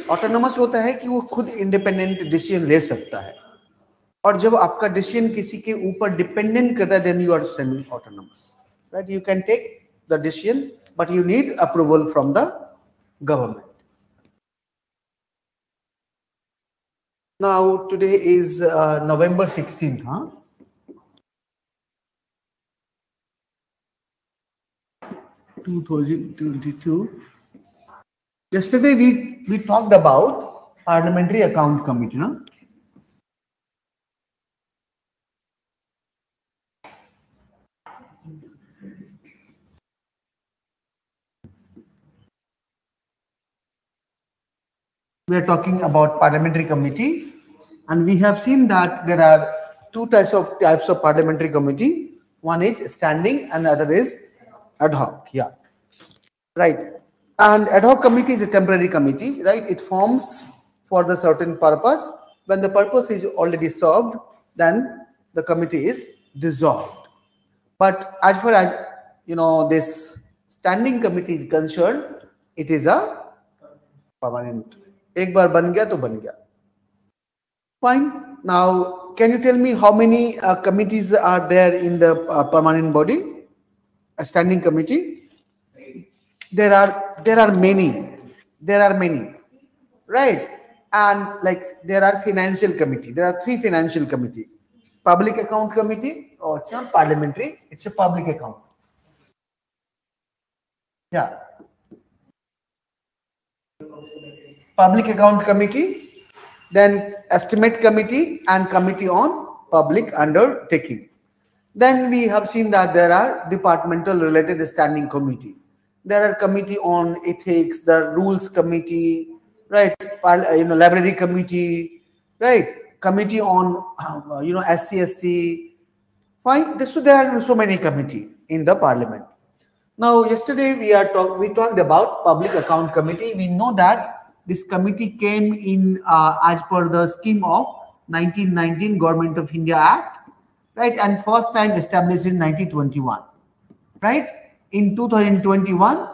Autonomous होता है कि वो खुद इंडिपेंडेंट डिसीजन ले सकता है, और जब आपका डिसीजन किसी के ऊपर डिपेंडेंट करता है then you are semi autonomous, right? You can take the decision but you need approval from the government. Now today is November 16th, huh? 2022. Yesterday we talked about Parliamentary Account Committee, no? We are talking about Parliamentary Committee, and we have seen that there are two types of Parliamentary Committee. One is standing and the other is ad hoc. Yeah, right. And ad hoc committee is a temporary committee, right? It forms for the certain purpose. When the purpose is already served, then the committee is dissolved. But as far as this standing committee is concerned, it is a permanent. एक बार बन गया तो बन गया. Fine. Now, can you tell me how many committees are there in the permanent body? A standing committee? There are many. There are many, right? And like there are financial committee. There are 3 financial committee. Public account committee, or it's not parliamentary, it's a public account. Yeah. Public account committee, then estimate committee and committee on public undertaking. Then we have seen that there are departmental related standing committee. There are committee on ethics, the rules committee, right? Library committee, right? Committee on SC/ST. Fine. So there are so many committee in the parliament. Now yesterday we talked about public account committee. We know that this committee came in as per the scheme of 1919 Government of India Act, right? And first time established in 1921, right? In 2021,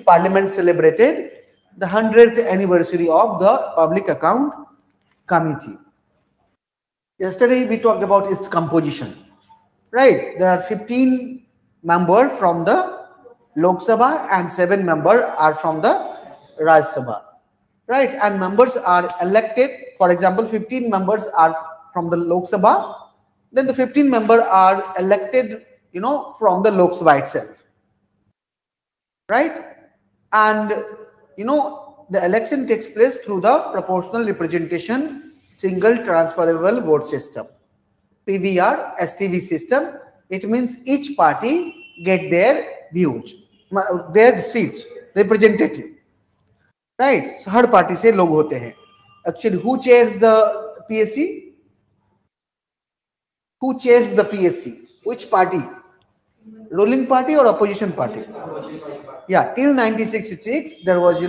Parliament celebrated the 100th anniversary of the Public Account Committee. Yesterday we talked about its composition, right? There are 15 members from the Lok Sabha and 7 members are from the Raj Sabha, right? And members are elected. For example, 15 members are from the Lok Sabha. Then the 15 members are elected, from the Lok Sabha itself, right? And, the election takes place through the proportional representation single transferable vote system, PVR STV system. It means each party get their views, their seats, representative, right? So her party से लोग होते हैं. Actually, who chairs the PSC? Who chairs the PSC? Which party? Ruling party or opposition party? Yeah, till 1966 there was,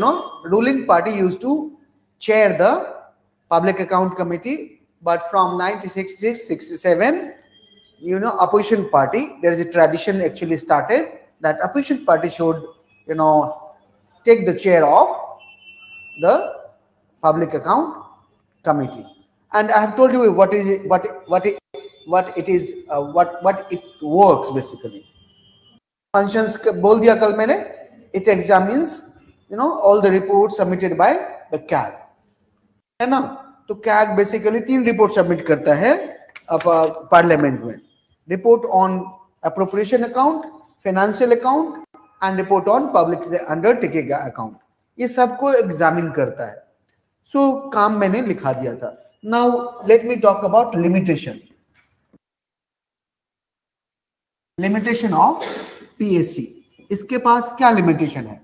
ruling party used to chair the Public Account Committee, but from 1966-67, opposition party, there is a tradition actually started that opposition party should, take the chair of the Public Account Committee. And I have told you what it works basically. Functions बोल दिया कल मैंने. It examines, all the reports submitted by the CAG, है ना? तो CAG basically 3 report submit करता है parliament में. Report on appropriation account, financial account and report on public undertaking account. ये सबको एग्जामिन करता है. सो काम मैंने लिखा दिया था. Now let me talk about limitation. Limitation of PSC. इसके पास क्या limitation है?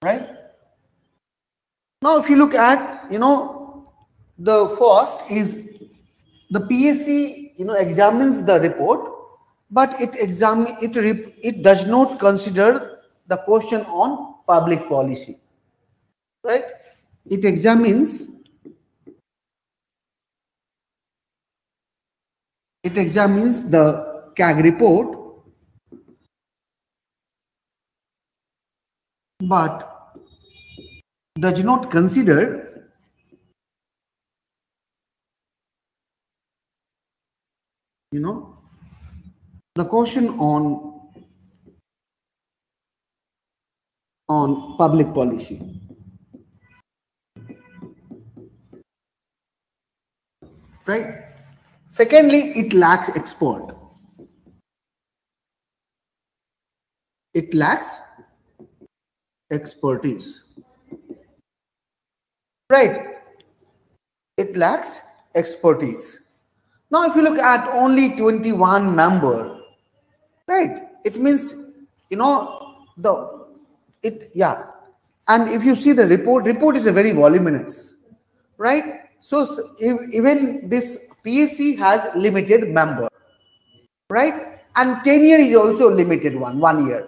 Right? Now if you look at, the first is the PSC, examines the report, but it does not consider the question on public policy, right? It examines the CAG report but does not consider the question on public policy. Right? Secondly, it lacks expert. It lacks expertise. Right? It lacks expertise. Now, if you look at only 21 member, right? It means, and if you see the report is a very voluminous, right? So even this PSC has limited member, right? And tenure is also limited 1 year,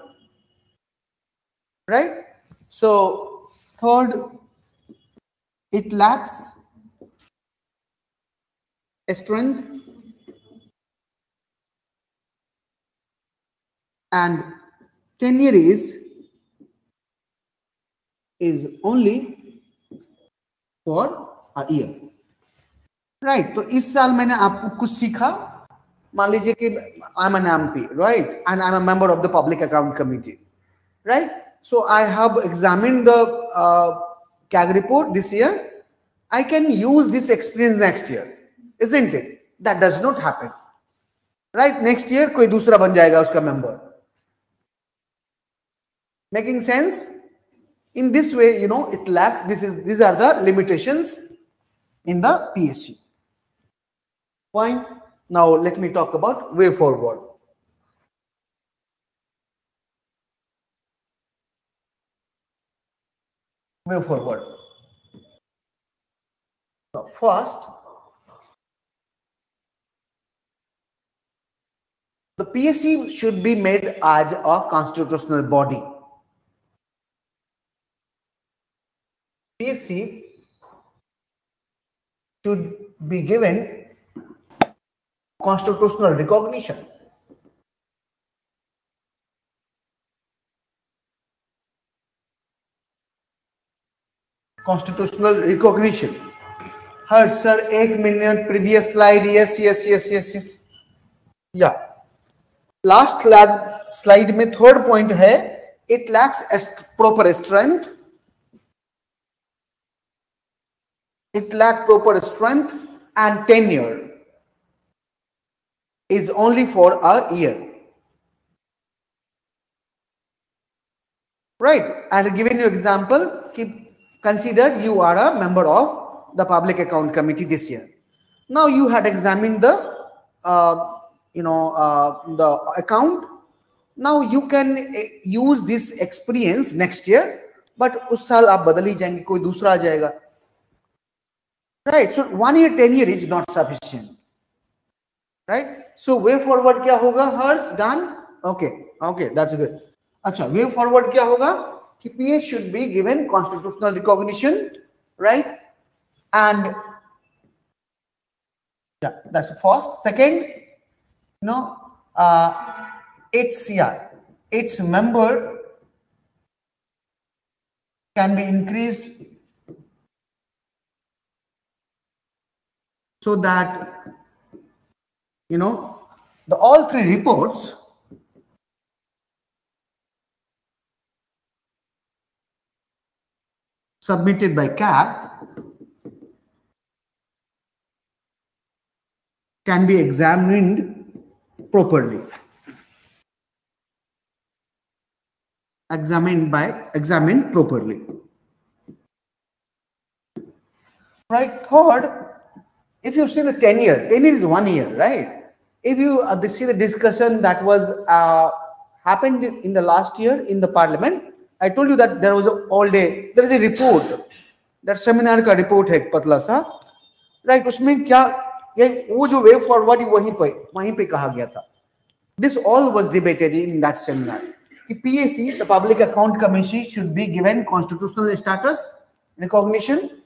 right? So third, it lacks strength and tenure is only for a year, right? तो इस साल मैंने आपको कुछ सीखा, मान लीजिए कि I'm an MP, right? And I'm a member of the Public Account Committee, right? So I have examined the CAG report this year. I can use this experience next year, isn't it? That does not happen, right? Next year कोई दूसरा बन जाएगा उसका member. Making sense? In this way, it lacks. These are the limitations in the PSC. Fine. Now let me talk about way forward. Way forward. So first, the PSC should be made as a constitutional body. PSC should be given constitutional recognition. Constitutional recognition. Harsh sir, 1 minute, previous slide. Yes. Yeah. Last slide में third point है, it lacks proper strength. It lacks proper strength and tenure is only for a year. Right? And giving you example, consider you are a member of the Public Account Committee this year. Now you had examined the the account. Now you can use this experience next year, but उस साल आप बदल ही जाएंगे, कोई दूसरा आ जाएगा. Right, so 1 year tenure is not sufficient, right? So way forward क्या होगा? Hers done. Okay, that's good. अच्छा, way forward क्या होगा? कि PS should be given constitutional recognition, right? And yeah, that's the first. Second, its member can be increased so that all three reports submitted by CAG can be examined properly. Examined properly. Right. Third, if you see the tenure is 1 year, right? If you see the discussion that was happened in the last year in the Parliament, I told you that there was all day. There is a report, that seminar का report है पतला सा, right? उसमें क्या वो जो way forward वहीं पे कहा गया था. This all was debated in that seminar. The PAC, the Public Account Committee, should be given constitutional status, recognition,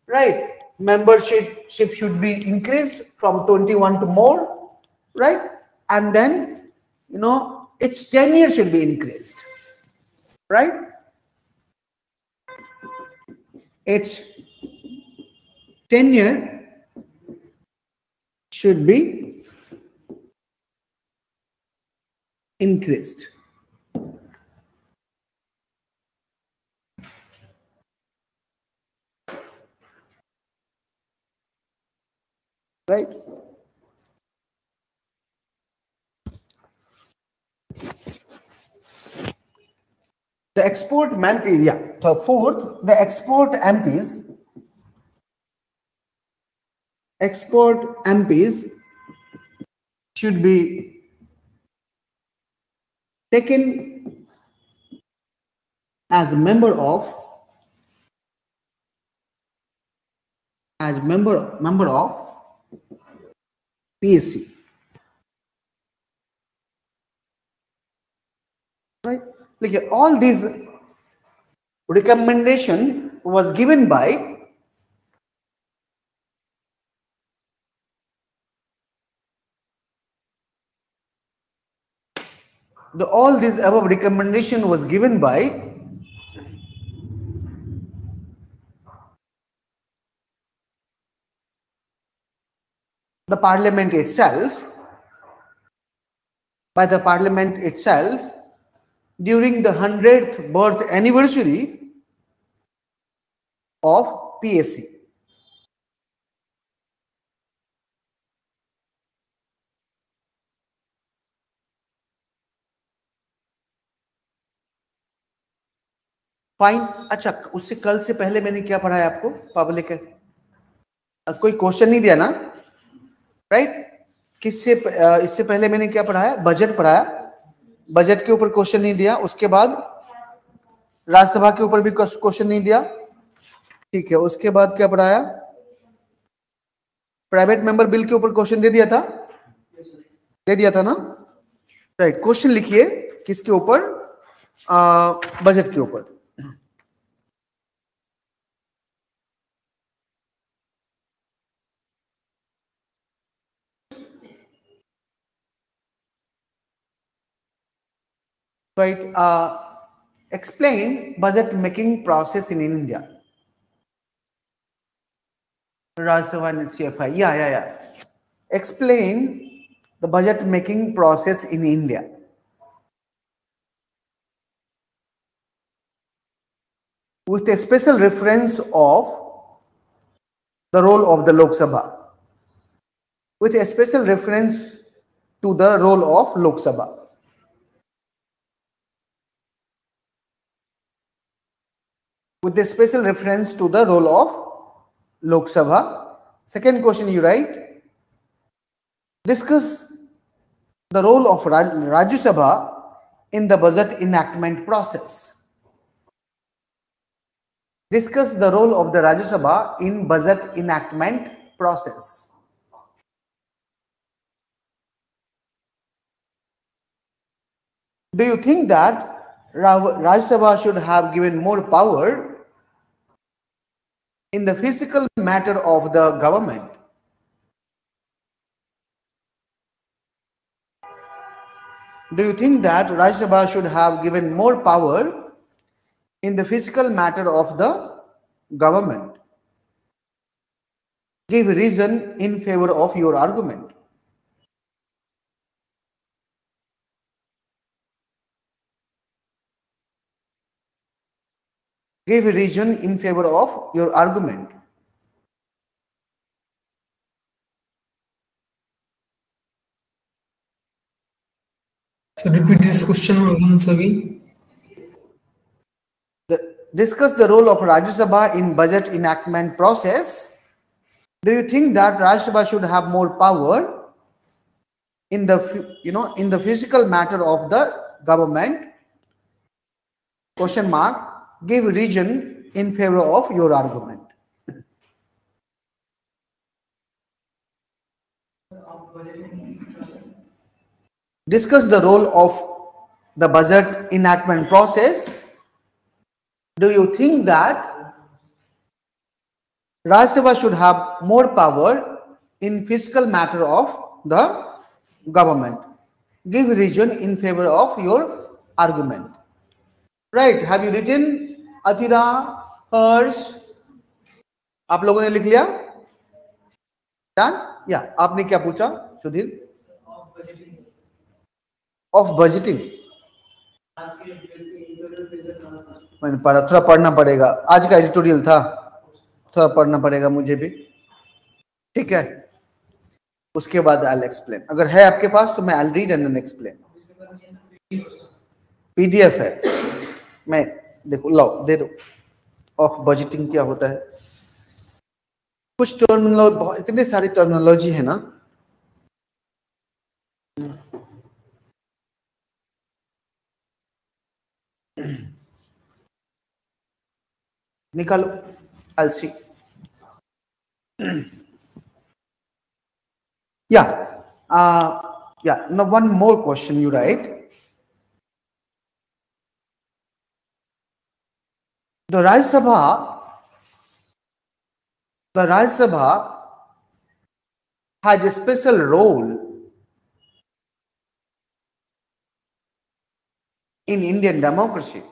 right? Membership should be increased from 21 to more, right? And then, its tenure should be increased, right? its tenure should be increased. Right? The export MPs, yeah. The fourth, the export MPs should be taken as a member of PSC. Right? Like all these recommendation was given by all these above recommendation was given by the Parliament itself, during the 100th birth anniversary of PSC. Fine. अच्छा, उससे कल से पहले मैंने क्या पढ़ाया आपको? Public कोई क्वेश्चन नहीं दिया ना, राइट? किससे इससे पहले मैंने क्या पढ़ाया? बजट पढ़ाया. बजट के ऊपर क्वेश्चन नहीं दिया. उसके बाद राज्यसभा के ऊपर भी क्वेश्चन नहीं दिया. ठीक है. उसके बाद क्या पढ़ाया? प्राइवेट मेंबर बिल के ऊपर क्वेश्चन दे दिया था ना, राइट? क्वेश्चन लिखिए किसके ऊपर? बजट के ऊपर. Right. Explain budget making process in India. Raj Sabha and CFI. Yeah. Explain the budget making process in India. With a special reference of the role of the Lok Sabha. With a special reference to the role of Lok Sabha. With a special reference to the role of Lok Sabha. Second question you write, discuss the role of Rajya Sabha in the budget enactment process. Discuss the role of the Rajya Sabha in budget enactment process. Do you think that Rajya Sabha should have given more power in the physical matter of the government? Do you think that Rajya Sabha should have given more power in the physical matter of the government? Give reason in favor of your argument. Give a reason in favor of your argument. So repeat this question once again. Discuss the role of Rajya Sabha in budget enactment process. Do you think that Rajya Sabha should have more power in the physical matter of the government? Question mark. Give reason in favor of your argument. Discuss the role of the budget enactment process. Do you think that Rajya Sabha should have more power in fiscal matter of the government? Give reason in favor of your argument. Right? Have you written? Athira, Harsh, आप लोगों ने लिख लिया? Done? या आपने क्या पूछा Sudhir? Of budgeting मैंने पढ़ा, थोड़ा पढ़ना पड़ेगा, आज का एडिटोरियल था, थोड़ा पढ़ना पड़ेगा मुझे भी, ठीक है? उसके बाद आई एक्सप्लेन, अगर है आपके पास तो मैं I read and then explain. PDF है, मैं देखो लो दे दो। ऑफ बजटिंग क्या होता है, कुछ टर्मिनोलॉजी, इतने सारी टर्मिनोलॉजी है ना, निकालो। I'll see. Yeah. Yeah. Now one more question you write. The Rajya Sabha has a special role in Indian democracy.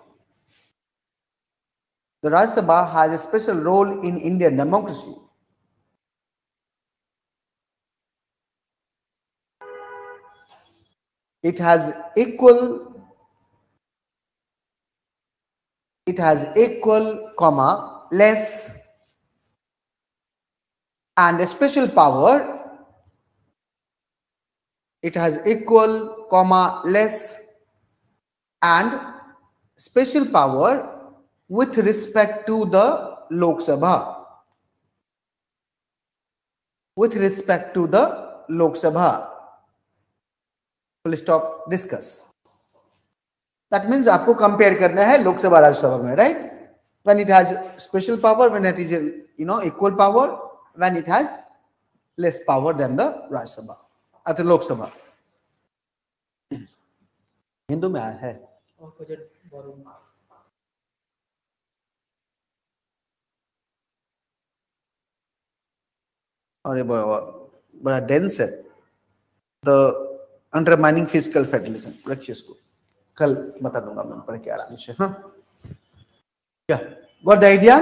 The Rajya Sabha has a special role in Indian democracy. It has equal, comma, less, and a special power. It has equal, comma, less, and special power with respect to the Lok Sabha. With respect to the Lok Sabha. Full stop, discuss. That means आपको compare करना है लोक सभा राज्य सभा में, right? When it has special power, when it is, equal power, when it has less power than the Rajya Sabha अथवा लोक सभा। हिंदू में आया है। अरे बड़ा डेंस है। द अंडरमाइनिंग फिजिकल फेडरलिज्म, रखिए इसको, कल बता दूंगा मैं पढ़ के आराम से। हाँ, क्या गॉट द आइडिया?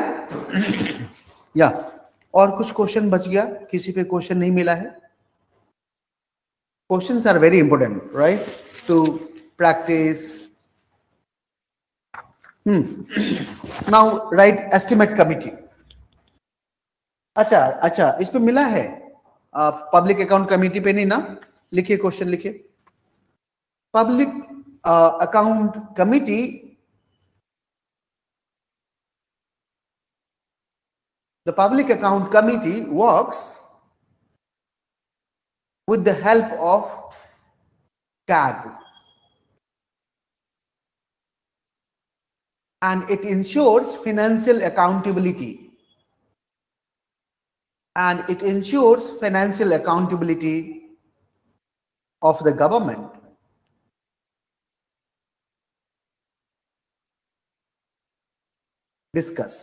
या और कुछ क्वेश्चन बच गया? किसी पे क्वेश्चन नहीं मिला है? Questions are very important, right, to practice. Now right estimate committee. अच्छा, इस पे मिला है, पब्लिक अकाउंट कमेटी पे नहीं ना? लिखिए क्वेश्चन, लिखिए। Public account committee the public account committee works with the help of CAG, and it ensures financial accountability. And it ensures financial accountability of the government. Discuss.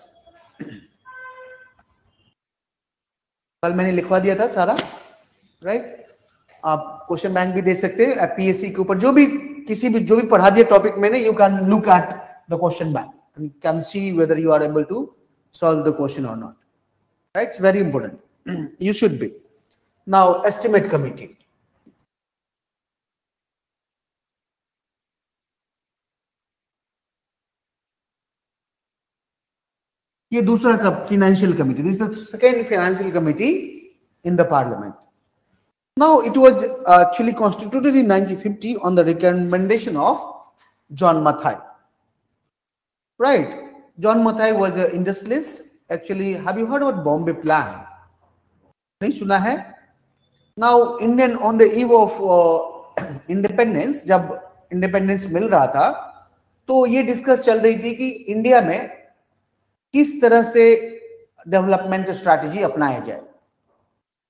कल मैंने लिखवा दिया था सारा, राइट? आप क्वेश्चन बैंक भी दे सकते हैं पीएससी के ऊपर, जो भी पढ़ा दिया टॉपिक मैंने, you can look at the question bank and can see whether you are able to solve the question or not, right? It's very important. You should be. Now estimate committee. ये दूसरा financial committee. This is the second financial committee in the parliament. Now it was actually constituted in 1950 on the recommendation of John Mathai. Right? John Mathai was an industrialist. Actually, have you heard about Bombay Plan? नहीं सुना है? Now Indian on the eve of independence, जब independence मिल रहा था, तो ये discuss चल रही थी कि इंडिया में किस तरह से डेवलपमेंट स्ट्रैटेजी अपनाया जाए,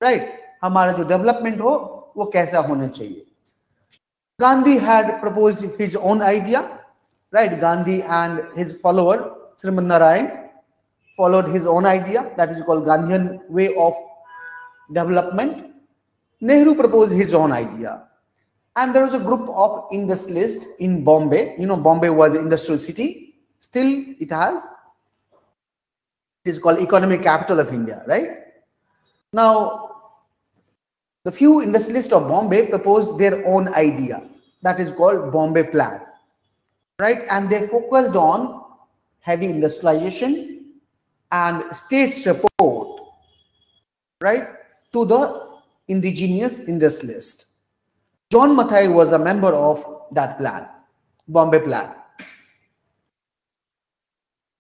राइट? हमारा जो डेवलपमेंट हो वो कैसा होना चाहिए। Gandhi had proposed his own idea, right? Gandhi and his follower Sriman Narayan followed his own idea, that is called Gandhian way of development. Nehru proposed his own idea, and there was a group of industrialists in Bombay. You know, Bombay was an industrial city, still it has. It is called economic capital of India, right? Now, the few industrialists of Bombay proposed their own idea that is called Bombay Plan, right? And they focused on heavy industrialization and state support, right, to the indigenous industrialists. John Mathai was a member of that plan, Bombay Plan.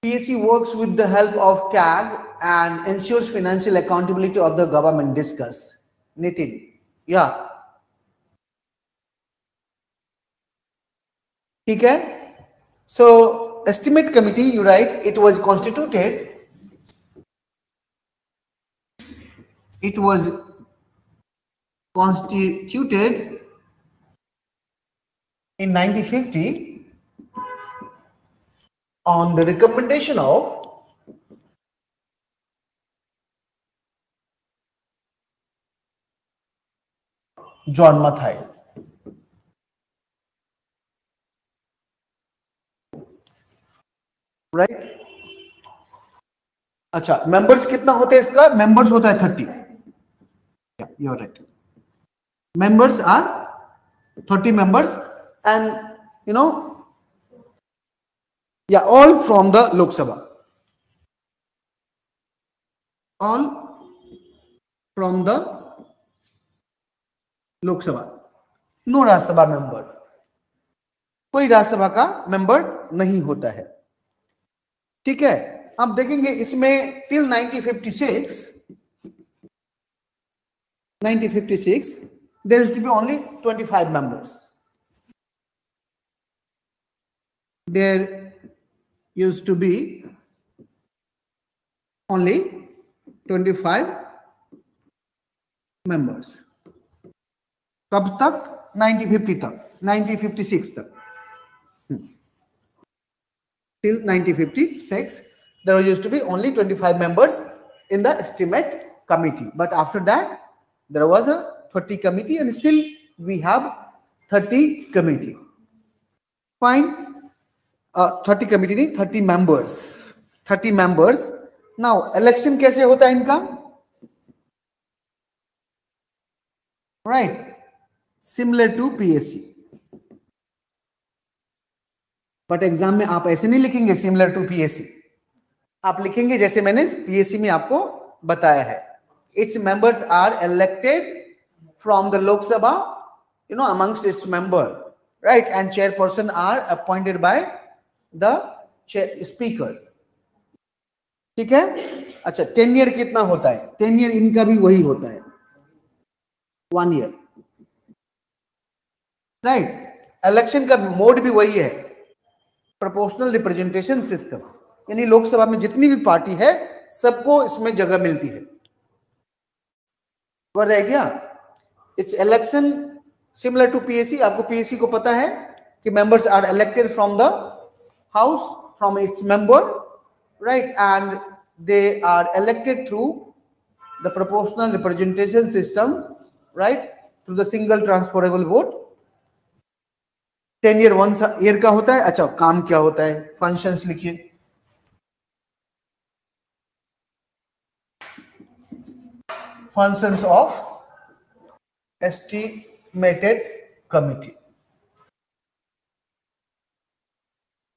PSC works with the help of CAG and ensures financial accountability of the government. Discuss. Nitin. Yeah. Okay. So, estimate committee, you write, it was constituted. It was constituted in 1950 on the recommendation of John Mathai. Right? अच्छा, members कितना होते हैं इसका? Members होता है 30. Yeah, you're right. Members are 30 members, and you know, yeah, all from the Lok Sabha. All from the Lok Sabha. No Rajya Sabha member. कोई राज्य सभा का मेंबर नहीं होता है. ठीक है, अब देखेंगे इसमें till 1956 there used to be only 25 members. There used to be only 25 members. कब तक? 1950 तक, 1956 तक. Till 1956, there used to be only 25 members in the estimate committee. But after that, there was a 30 committee, and still we have 30 committee. Fine. 30 committee नहीं, 30 members. 30 members. Now, election कैसे होता है इनका? Right. Similar to PSC. But exam में आप ऐसे नहीं लिखेंगे सिमिलर टू पीएससी, आप लिखेंगे जैसे मैंने पीएससी में आपको बताया है. Its members are elected from the Lok Sabha, you know, amongst its member, right, and chairperson are appointed by the speaker. ठीक है. अच्छा, टेन्योर कितना होता है? टेन्योर इनका भी वही होता है, 1 ईयर, राइट. इलेक्शन का मोड भी वही है, प्रोपोर्शनल रिप्रेजेंटेशन सिस्टम, यानी लोकसभा में जितनी भी पार्टी है सबको इसमें जगह मिलती है. गौर है क्या? Its election similar to PSC. आपको पीएससी को पता है कि members are elected from the house, from its member, right, and they are elected through the proportional representation system, right, through the single transferable vote. 10 year 1 year का होता है. अच्छा, काम क्या होता है? फंक्शंस लिखिए. Functions of estimated committee.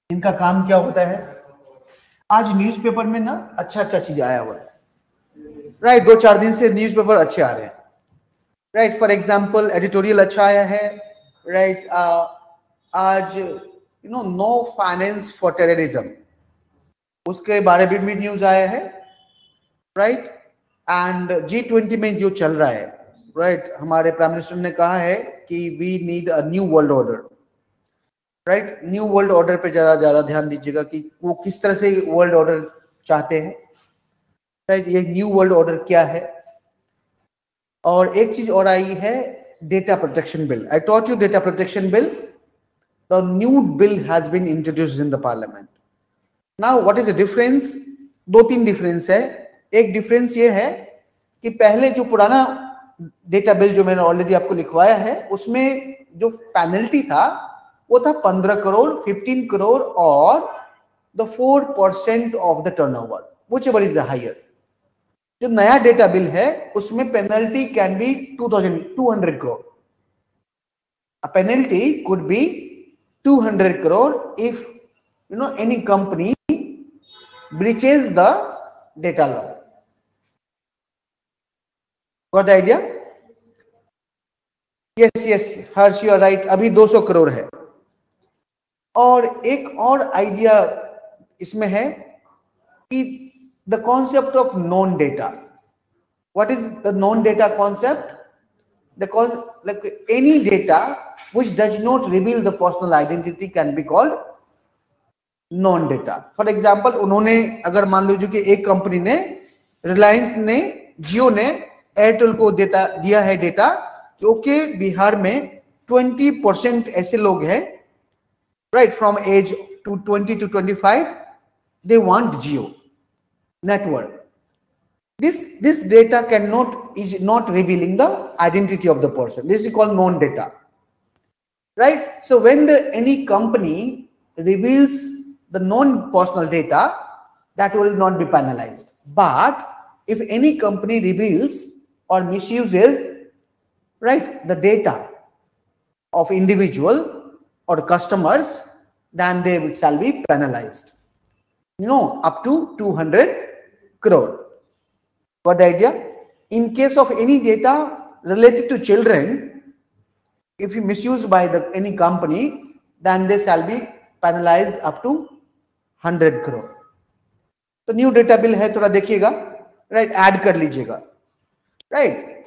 इनका काम क्या होता है? आज न्यूज़पेपर में ना अच्छा चीज आया हुआ है, राइट. 2-4 दिन से न्यूज़पेपर अच्छे आ रहे हैं, राइट. फॉर एग्जांपल एडिटोरियल अच्छा आया है, राइट. आज you know, no finance for terrorism, उसके बारे में भी न्यूज आया है, राइट. एंड G20 में जो चल रहा है, राइट, हमारे प्राइम मिनिस्टर ने कहा है कि we need a new world order, right. New world order पे ज्यादा ध्यान दीजिएगा कि वो किस तरह से वर्ल्ड ऑर्डर चाहते हैं, राइट. ये न्यू वर्ल्ड ऑर्डर क्या है? और एक चीज और आई है, data protection bill. I taught you data protection bill. The new bill has been introduced in the parliament. Now, what is the difference? 2-3 difference है. एक डिफरेंस ये है कि पहले जो पुराना डेटा बिल जो मैंने ऑलरेडी आपको लिखवाया है, उसमें जो पेनल्टी था वो था 15 करोड़, 15 करोड़ और the 4% of the turnover. whichever is the higher. जो नया डेटा बिल है उसमें penalty can be 200 crore. A penalty could be 200 crore if any company breaches the data law. Got the idea? Yes, Harsh you are right. अभी 200 crore है. और एक और idea इसमें है कि the concept of known data. What is the known data concept? Like any data which does not reveal the personal identity can be called known data. For example, उन्होंने अगर मान लीजिए कि एक कंपनी ने, रिलायंस ने, जियो ने एयरटेल को दिया है डेटा कि ओके बिहार में 20% ऐसे लोग हैं, right, from age to 20 to 25, they want Jio network. This data is not revealing the identity of the person. This is called known data, right? So when any company reveals the non-personal data, that will not be penalized. But if any company reveals or misuses, right, the data of individual or customers, then they shall be penalized, up to 200 crore. Got the idea? In case of any data related to children, if you misuse by any company, then they shall be penalized up to 100 crore. तो new data bill है, थोड़ा देखिएगा, right, add कर लीजिएगा, right,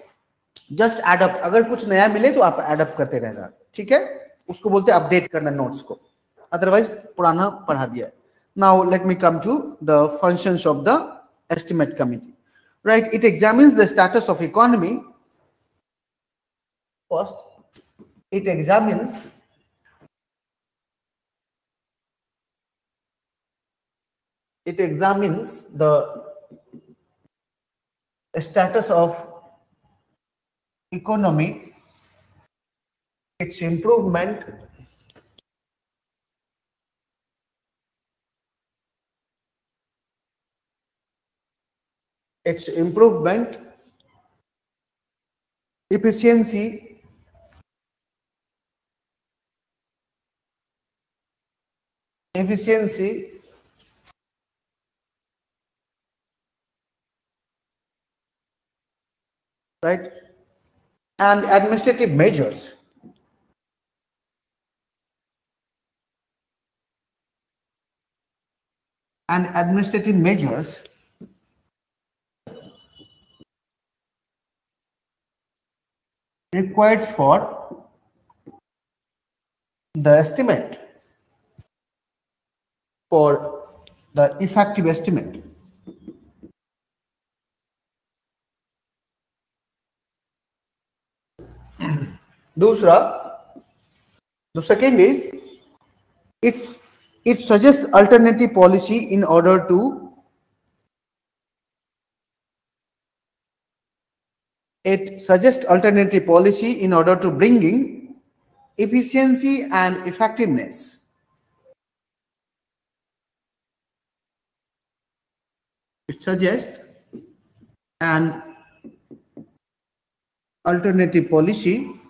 just add up. अगर कुछ नया मिले तो आप एड अप करते रहना, ठीक है, उसको बोलते हैं अपडेट करना नोट्स को, अदरवाइज पुराना पढ़ा दिया है. Now let me come to the functions of the estimate committee. Right, it examines the status of economy. First, it examines the status of economy, its improvement, efficiency, right, and administrative measures. Required for the estimate, for the effective estimate. दूसरा, the second is it suggests alternative policy in order to bringing efficiency and effectiveness. It suggests an alternative policy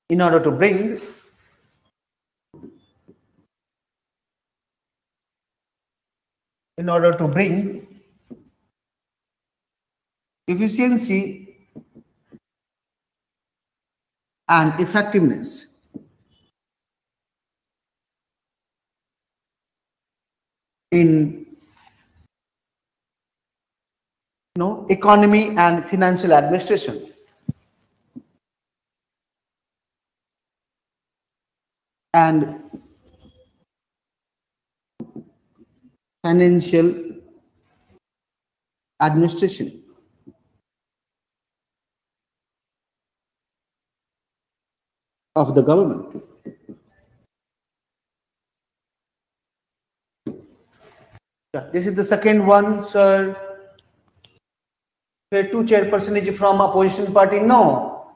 in order to bring efficiency and effectiveness in economy and financial administration. And financial administration. Of the government. This is the second one, sir. 2 chairperson is from opposition party. No,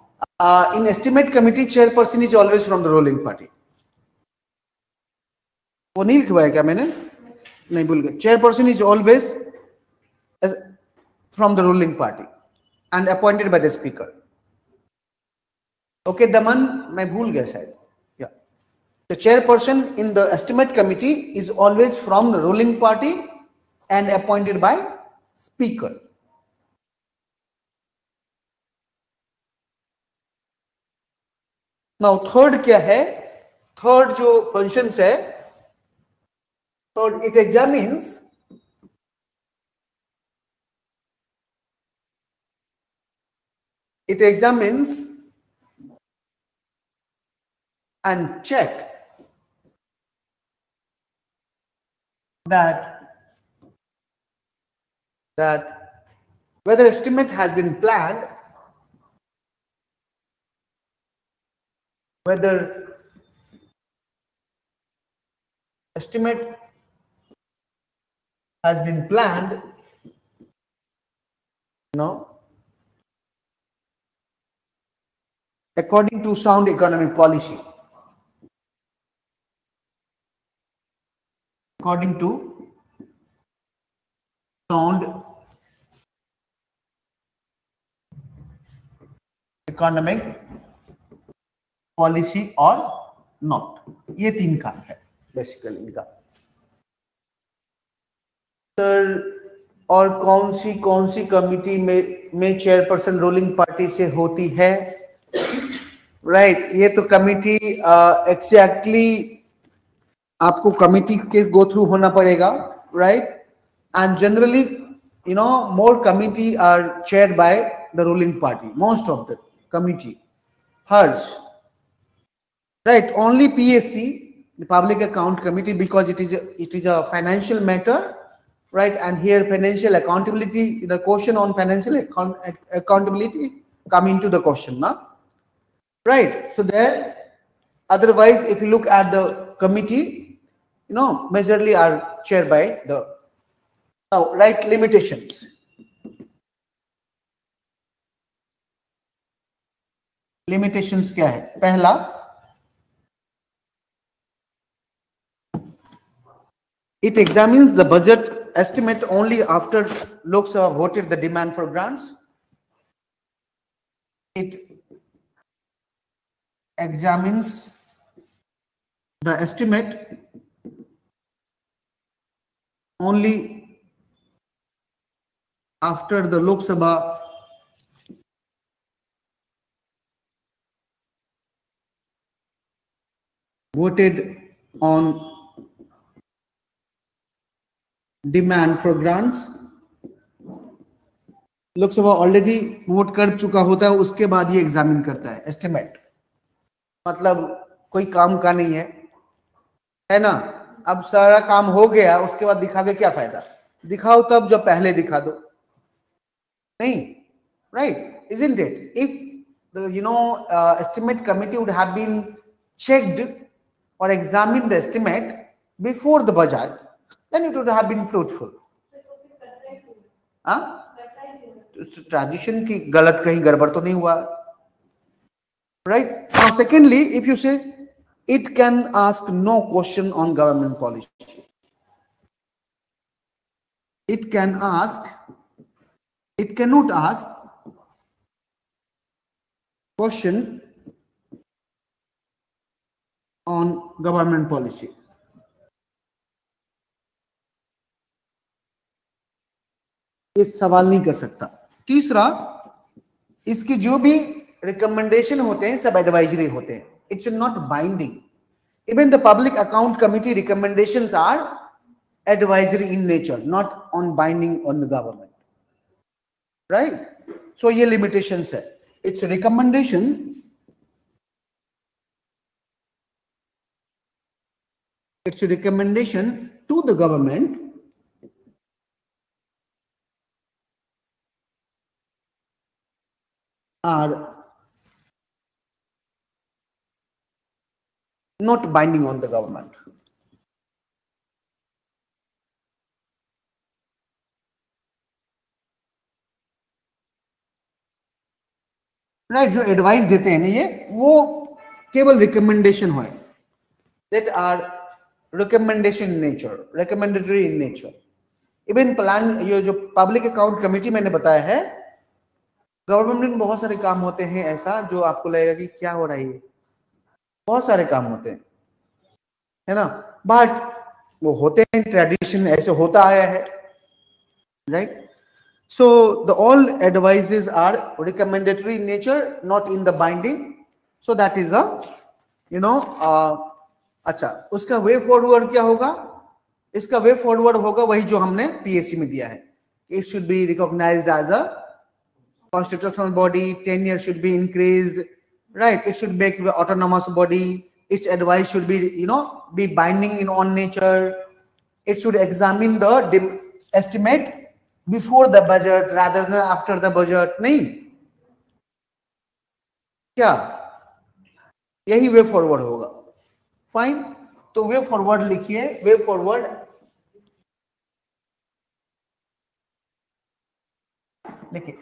In estimate committee, chairperson is always from the ruling party. वो नहीं लिखवाया क्या मैंने? नहीं भूल गया. Chairperson is always from the ruling party and appointed by the speaker. Okay, Daman, मैं भूल गया शायद. Yeah. The chairperson in the estimate committee is always from the ruling party and appointed by speaker. Now third क्या है? Third जो functions है, third it examines and check that whether estimate has been planned, whether estimate has been planned, according to sound economic policy. According to sound economic policy or not. ये तीन काम है basically इनका. Sir और कौन सी committee में chairperson ruling party से होती है? राइट, ये तो कमिटी एग्जैक्टली आपको कमिटी के गो थ्रू होना पड़ेगा, right? And generally more committee are chaired by the ruling party, most of the committee. Hers, right? Only PSC, the Public Account Committee, because it is a financial matter, right? And here financial accountability, the question on financial accountability come into the question, now, right? So there, otherwise, if you look at the committee, majorly are chaired by the. Now, right, limitations. Limitations क्या है? पहला, it examines the budget estimate only after Lok Sabha voted the demand for grants. It examines the estimate only after the Lok Sabha voted on demand for grants. Lok Sabha already vote कर चुका होता है, उसके बाद ये एग्जामिन करता है estimate. मतलब कोई काम का नहीं है ना? अब सारा काम हो गया, उसके बाद दिखा के क्या फायदा? दिखाओ तब जब पहले दिखा दो. नहीं, right? Isn't it? If the estimate committee would have been checked or examined the estimate before the budget, then it would have been fruitful. हाँ? ट्रेडिशन की गलत कहीं गड़बड़ तो नहीं हुआ, right? Now, secondly, if you say it can ask no question on government policy, it cannot ask question on government policy. ये सवाल नहीं कर सकता. तीसरा, इसकी जो भी रिकमेंडेशन होते हैं सब एडवाइजरी होते हैं. It's not binding. Even the public account committee recommendations are advisory in nature, not on binding on the government, right? So ये limitations है. It's a recommendation. It's a recommendation to the government are not binding on the government. Right, जो advice देते हैं ना ये वो केवल recommendation है, that are recommendation in nature, recommendatory in nature. Even plan, ये जो पब्लिक अकाउंट कमेटी मैंने बताया है, गवर्नमेंट में बहुत सारे काम होते हैं ऐसा जो आपको लगेगा कि क्या हो रहा है, बहुत सारे काम होते हैं, है ना, बट वो होते हैं, ट्रेडिशन ऐसे होता आया है, right. So the all advices are recommendatory in nature, not in the binding. So that is a, you know, अच्छा, उसका वे फॉरवर्ड क्या होगा? इसका वे फॉरवर्ड होगा वही जो हमने पीएससी में दिया है. It should be recognized as a constitutional body. Tenure should be increased, right? It should make the autonomous body. Its advice should be, you know, be binding in on nature. It should examine the estimate before the budget rather than after the budget. नहीं क्या, यही way forward होगा. Fine, तो way forward लिखिए. Way forward लिखिए,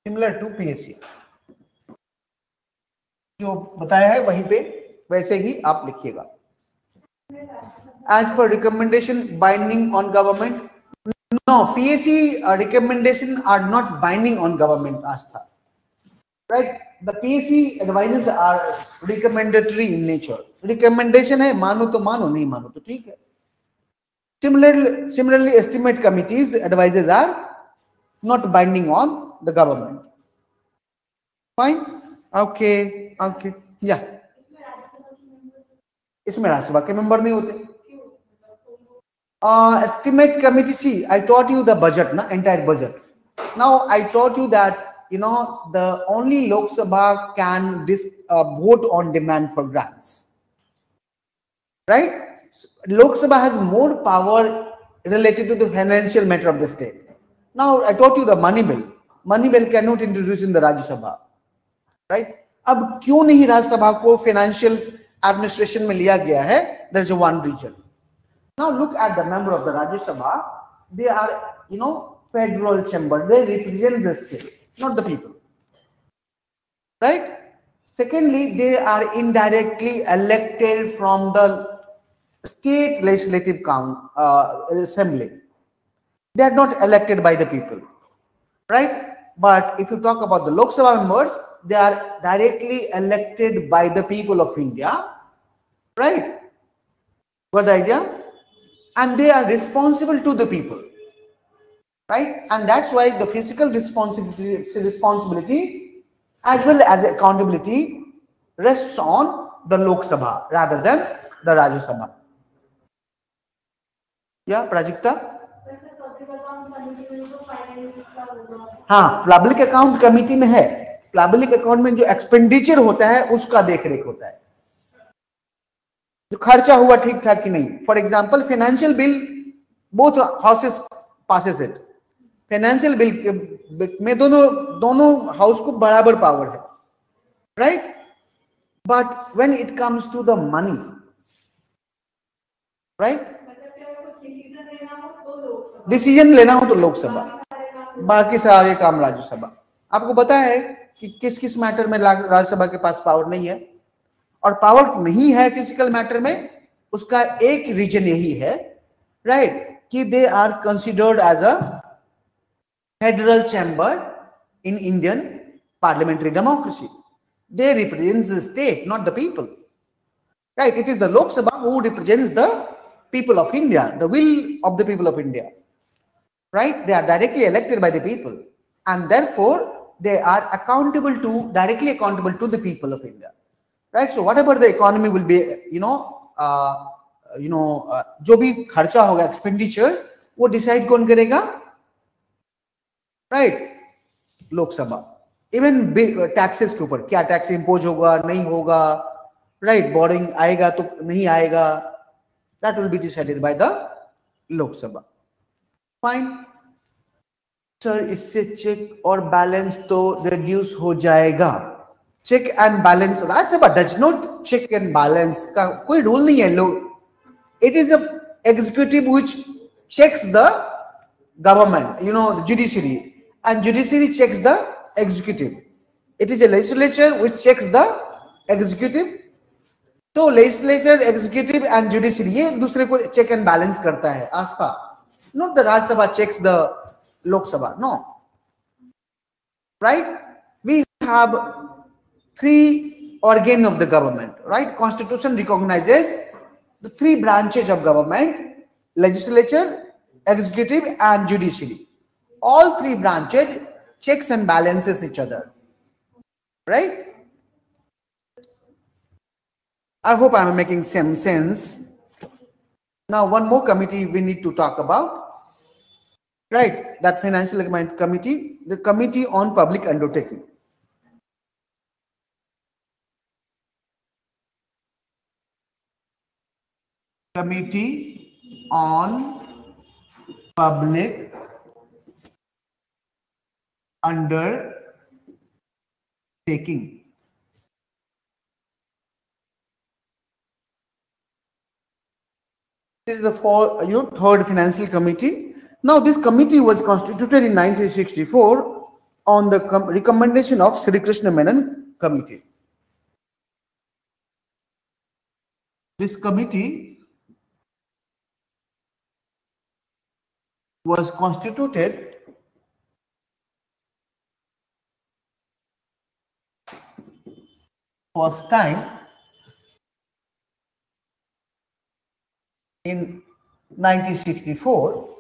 similar to PSC, जो बताया है वहीं पे वैसे ही आप लिखिएगा. As per recommendation binding on government, no, PSC recommendation are not binding on government, Astha, right? The PSC advices are recommendatory in nature. Recommendation है, मानो तो मानो, नहीं मानो तो ठीक है. Similarly, estimate committees advices are not binding on the government. Fine, okay, yeah. इसमें राज्यसभा के मेंबर नहीं होते. Estimate committee, see, I taught you the budget, na, entire budget. Now I taught you that, you know, the only Lok Sabha can vote on demand for grants, right? Lok Sabha has more power related to the financial matter of the state. Now I taught you the money bill. Money bill cannot introduce in the Rajya Sabha, right? अब क्यों नहीं राज्य सभा को financial administration में लिया गया है? There is one reason. Now look at the member of the Rajya Sabha. They are, you know, federal chamber. They represent the state, not the people, right? Secondly, they are indirectly elected from the state legislative assembly. They are not elected by the people, right? But if you talk about the Lok Sabha members, they are directly elected by the people of India, right? Got the idea? And they are responsible to the people, right? And that's why the physical responsibility as well as accountability rests on the Lok Sabha rather than the Rajya Sabha. Yeah, Prajakta? हाँ, public account committee में है. Public account में जो expenditure होता है उसका देखरेख होता है, जो खर्चा हुआ ठीक ठाक कि नहीं. For example financial bill, both houses passes it. Financial bill में दोनों हाउस को बराबर पावर है, right? But when it comes to the money, right, decision लेना हो तो लोकसभा, बाकी सारे काम राज्यसभा. आपको पता है कि किस किस मैटर में राज्यसभा के पास पावर नहीं है, और पावर नहीं है फिजिकल मैटर में, उसका एक रीजन यही है, राइट, कि they are considered as a federal chamber in Indian parliamentary democracy. They represents the state, not the people, right? It is the Lok Sabha who represents the people of India, the will of the people of India, right? They are directly elected by the people, and therefore they are directly accountable to the people of India, right? So whatever the economy will be, जो भी खर्चा होगा, expenditure, वो decide कौन करेगा? Right, Lok Sabha. Even taxes के ऊपर, क्या टैक्स इंपोज होगा, नहीं होगा, राइट, बोरिंग आएगा तो नहीं आएगा, that will be decided by the Lok Sabha. Fine. Sir, इससे चेक और बैलेंस तो रिड्यूस हो जाएगा. Check and balance, Rajya Sabha does not check and balance का कोई रूल नहीं है. लोग, it is a executive which checks the government, the judiciary, and judiciary checks the executive. It is a legislature which checks the executive. So legislature, executive and judiciary ये एक दूसरे को check and balance करता है. आस्था. Not the Rajya Sabha checks the Lok Sabha. No. Right? We have three organs of the government. Right? Constitution recognizes the three branches of government: legislature, executive and judiciary. All three branches checks and balances each other. Right? I hope I am making some sense. Now, one more committee we need to talk about. Right, that Financial Committee, the Committee on Public Undertaking. Committee on Public Undertaking. This is the third Financial Committee. Now, this committee was constituted in 1964 on the recommendation of Sri Krishna Menon Committee. This committee was constituted first time in 1964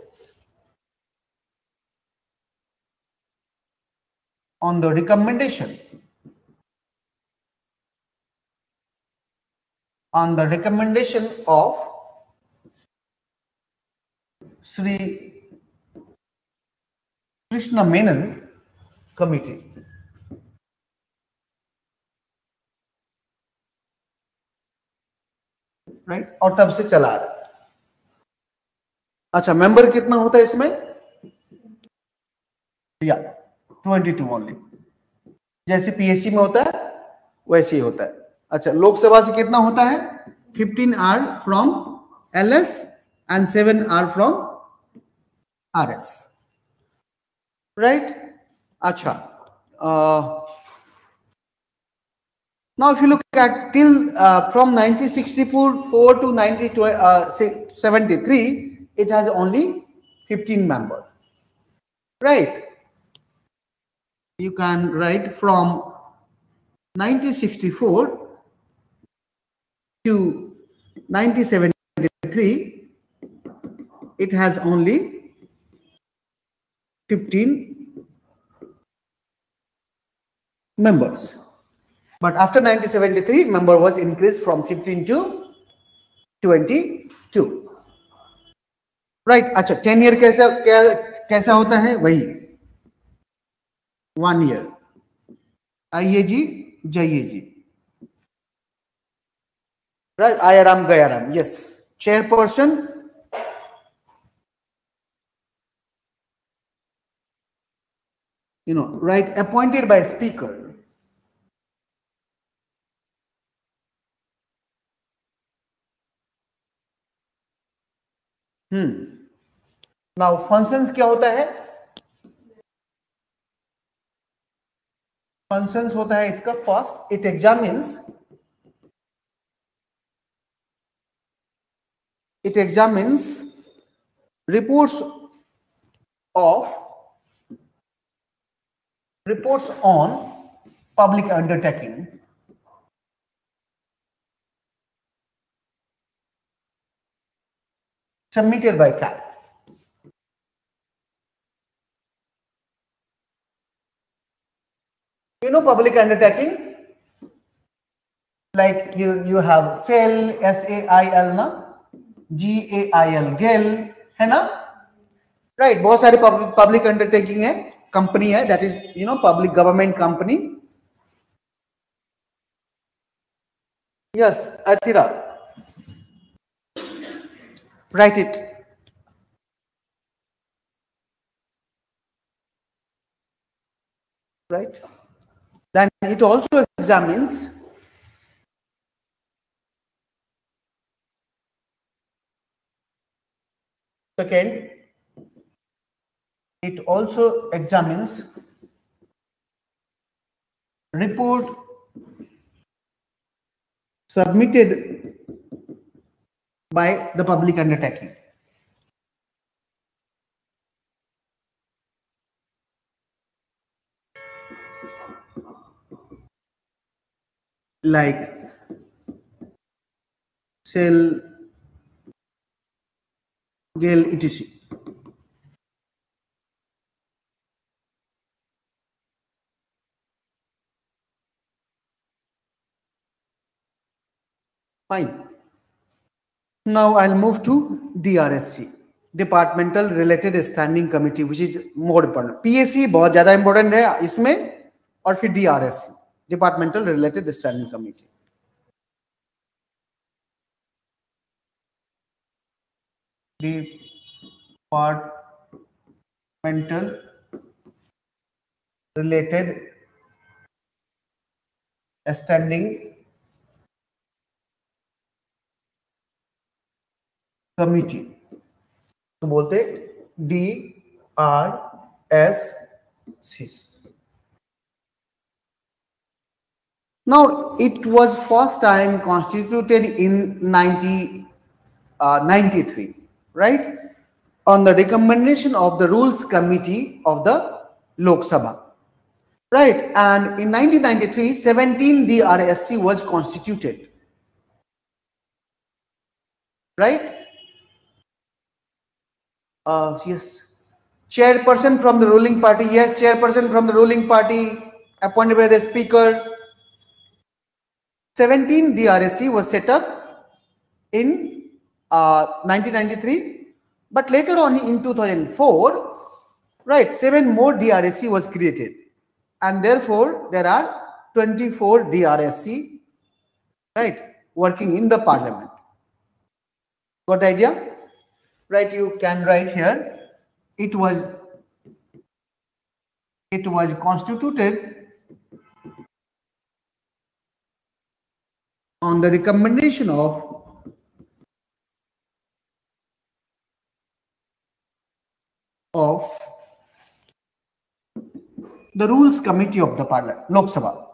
on the recommendation of Sri Krishna Menon Committee. Right? और तब से चला रहा है. अच्छा, member कितना होता है इसमें? या 22 ओनली. जैसे पीएससी में होता है वैसे ही होता है. अच्छा, लोकसभा से कितना होता है? 15 are from LS and 7 are from RS. Right? अच्छा, now if you look at till from 1964 to 1973, it has only 15 members. Right? You can write from 1964 to 1973, it has only 15 members. But after 1973, member was increased from 15 to 22. Right? अच्छा, 10 year कैसा होता है? वही 1 year. आइए जी, जाइए जी. Right? Aaya Ram Gaya Ram. Yes. Chairperson. Right? Appointed by speaker. Now functions क्या होता है? Functions होता है इसका first, it examines reports on public undertaking submitted by CAT. Public undertaking, like you have SAIL, SAIL ना, GAIL, GAIL, है ना? Right, बहुत सारे public undertaking है, company है, that is public government company. Yes, Atira. Write it. Right? Then it also examines second, it also examines report submitted by the public undertaking. Like cell, GALE, etc. Fine. Now I'll move to DRSC, Departmental Related Standing Committee, which is more important. PSC बहुत ज़्यादा important है इसमें, और फिर DRSC, Departmental Related Standing Committee. Departmental Related Standing Committee, तो बोलते DRSC. Now it was first time constituted in 1993, right? On the recommendation of the Rules Committee of the Lok Sabha, right? And in 1993, 17 DRSC was constituted, right? Yes. Chairperson from the ruling party. Yes, chairperson from the ruling party appointed by the speaker. 17 DRSC was set up in 1993, but later on in 2004, right, 7 more DRSC was created, and therefore there are 24 DRSC, right, working in the parliament. Got the idea? Right, you can write here, it was constituted on the recommendation of the Rules Committee of the Parliament, Lok Sabha.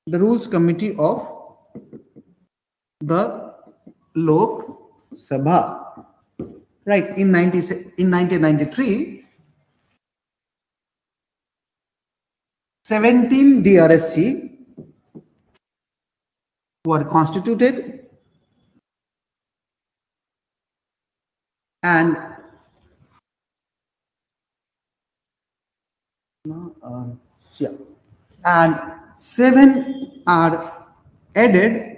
The Rules Committee of the Lok Sabha, right? In 1993, 17 DRSC were constituted, and and 7 are added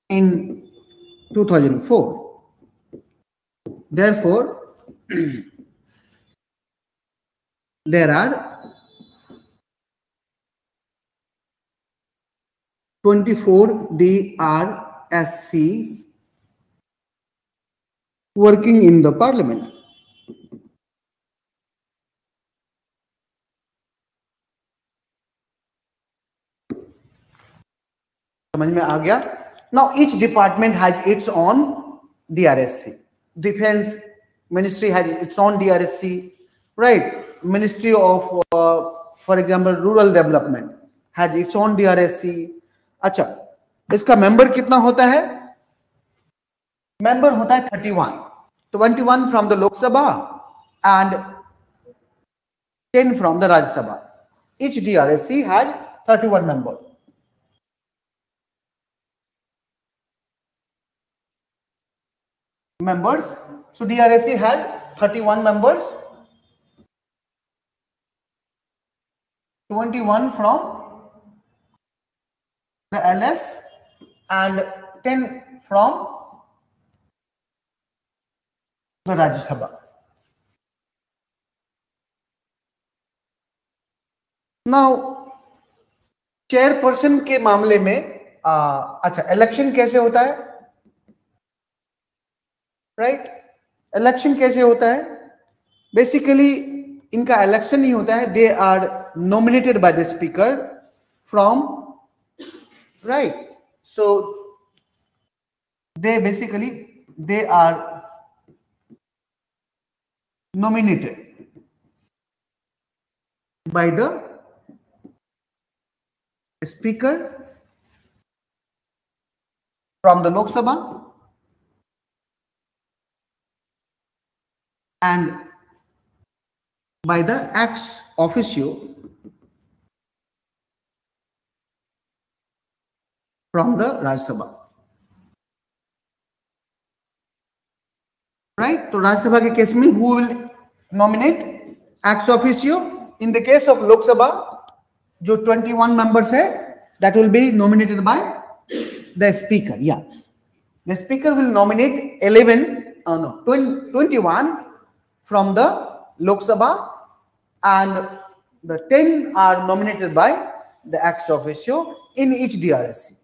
in 2004. Therefore, there are 24 DRSCs working in the parliament. समझ में आ गया? Now each department has its own DRSC. Defense Ministry has its own DRSC, right? Ministry of, for example, Rural Development has its own DRSC. अच्छा, इसका member कितना होता है? Member होता है 21 from the Lok Sabha and 10 from the Rajya Sabha. Each DRSC has 31 members. So DRSC has 31 members, 21 from the LS and 10 from the Rajya Sabha. Now chairperson के मामले में अच्छा इलेक्शन कैसे होता है? राइट, इलेक्शन कैसे होता है? बेसिकली इनका इलेक्शन नहीं होता है, they are nominated by the speaker from, right, so they are nominated by the Speaker from the Lok Sabha and by the ex officio from the Rajya Sabha. Right? So Rajya Sabha के case में who will nominate? Ex officio. In the case of Lok Sabha, जो 21 members है, that will be nominated by the Speaker. Yeah, the Speaker will nominate 21 from the Lok Sabha, and the 10 are nominated by the ex officio in each DRSC.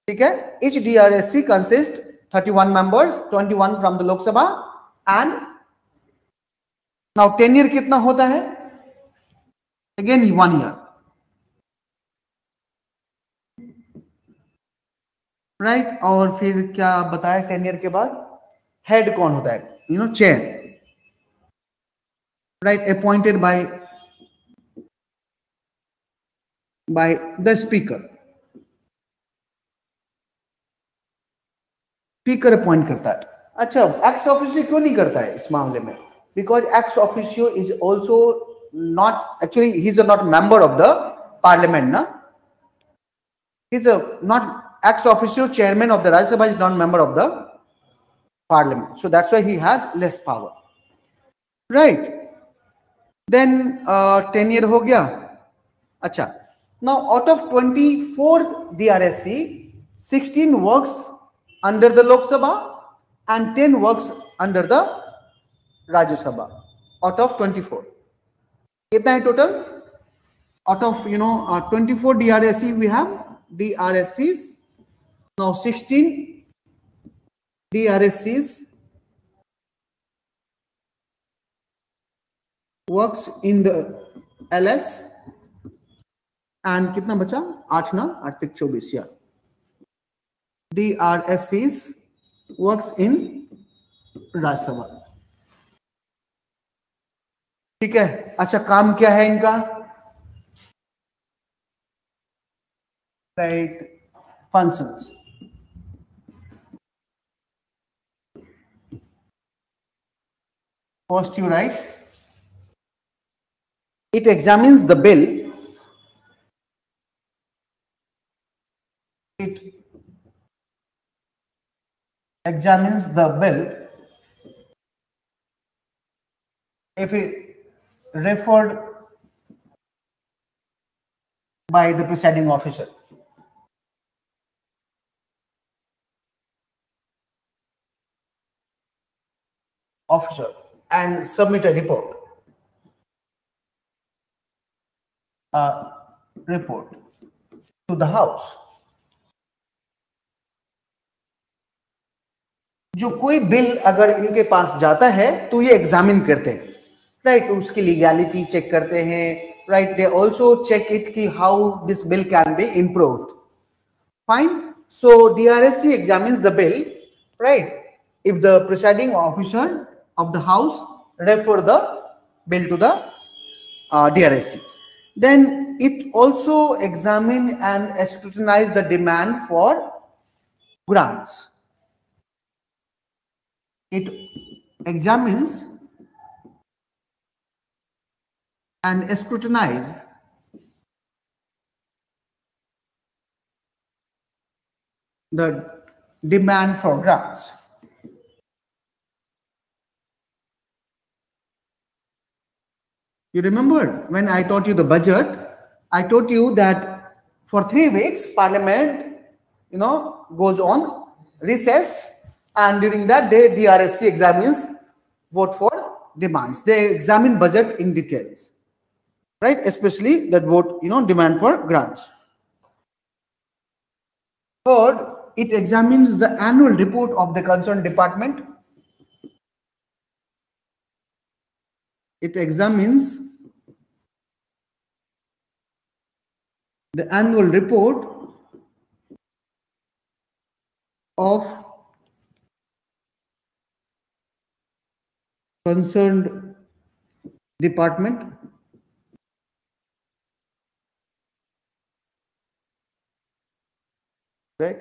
Okay? Each DRSC consists 31 members, 21 from the Lok Sabha, and now tenure कितना होता है? Again 1 year. Right? और फिर क्या बताया tenure के बाद? Head कौन होता है? Chair. Right? Appointed by the Speaker. Speaker appoint करता है. अच्छा, ex officio क्यों नहीं करता है इस मामले में? Because ex officio is also not, actually he's not member of the parliament, na? He's not ex officio chairman of the Rajya Sabha, is not member of the parliament, so that's why he has less power. Right? Then tenure हो गया. अच्छा, now out of 24 DRSC, 16 works under the Lok Sabha and 10 works under the Rajya Sabha. Out of 24, कितना है total? Out of 24 DRSC, we have DRSCs. Now 16 DRSCs works in the LS, and कितना बचा? 8 ना, 8 तक 24, yeah. DRSCs works in Rajya Sabha. ठीक है. अच्छा, काम क्या है इनका? Right, functions. First you write, it examines the bill. It examines the bill if it referred by the presiding officer. And submit a report. To the House. जो कोई bill अगर इनके पास जाता है तो ये एग्जामिन करते हैं, राइट? उसकी लीगैलिटी चेक करते हैं, right? They also check it कि how this bill can be improved. Fine. So DRSC examines the bill, right? If the presiding officer of the House refer the bill to the DRSC, then it also examine and scrutinize the demand for grants. It examines and scrutinize the demand for grants. You remember when I taught you the budget, I taught you that for 3 weeks Parliament, goes on recess, and during that day DRSC examines vote for demands. They examine budget in details, right? Especially that vote, demand for grants. Third, it examines the annual report of the concerned department. It examines the annual report of concerned department, right?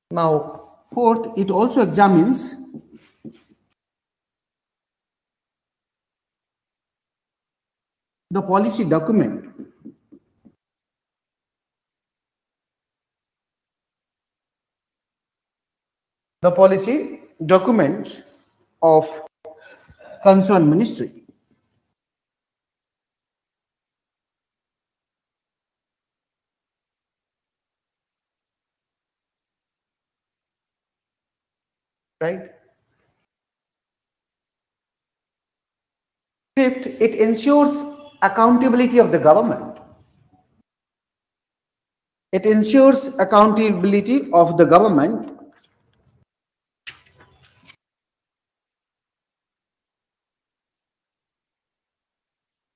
Now, fourth, it also examines the policy document documents of concerned ministry. Right? Fifth, it ensures accountability of the government. It ensures accountability of the government.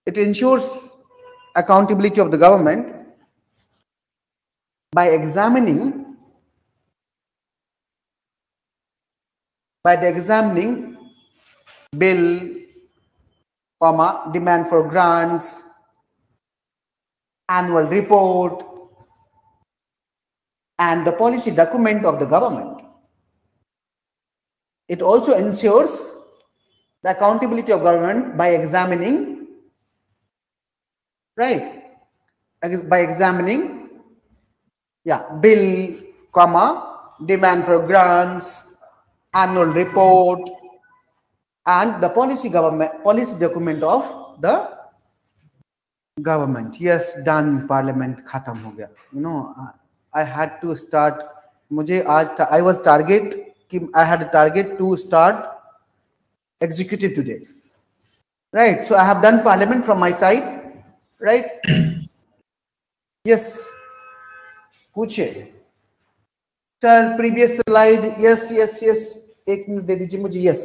It ensures accountability of the government by examining bill, demand for grants, annual report, and the policy document of the government. It also ensures the accountability of government by examining, right? By examining, bill, demand for grants, annual report, and the policy document of the government. Yes, done. Parliament khatam ho gaya. You know, I had to start. I had a target to start executive today. Right. So I have done Parliament from my side. Right. Yes. पूछे. Sir, previous slide. Yes. एक minute दे दीजिए मुझे. Yes.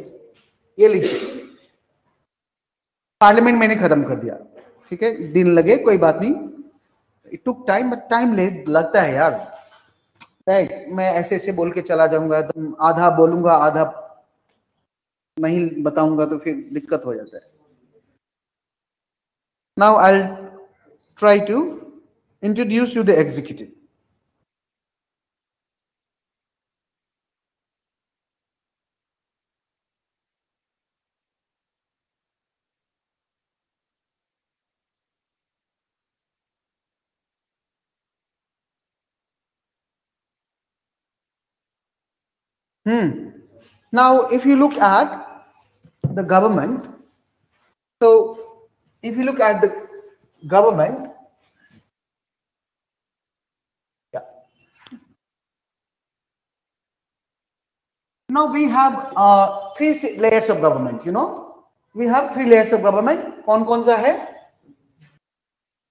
ये लीजिए. Parliament मैंने खत्म कर दिया. ठीक है, दिन लगे कोई बात नहीं. It took time, but time लगता है यार. राइट. मैं ऐसे बोल के चला जाऊंगा तो आधा बोलूंगा, आधा नहीं बताऊंगा तो फिर दिक्कत हो जाता है. Now I'll try to introduce you the executive. Now, if you look at the government, now we have 3 layers of government. You know, we have 3 layers of government. कौन सा है?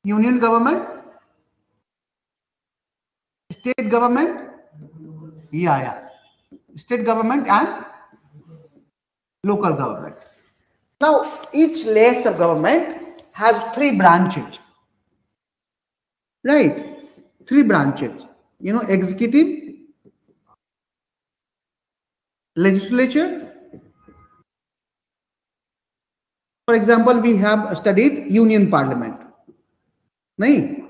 Union government, state government, state government and local government. Now, each layers of government has 3 branches. Right? 3 branches. You know, executive, legislature. For example, we have studied Union Parliament. Nahi?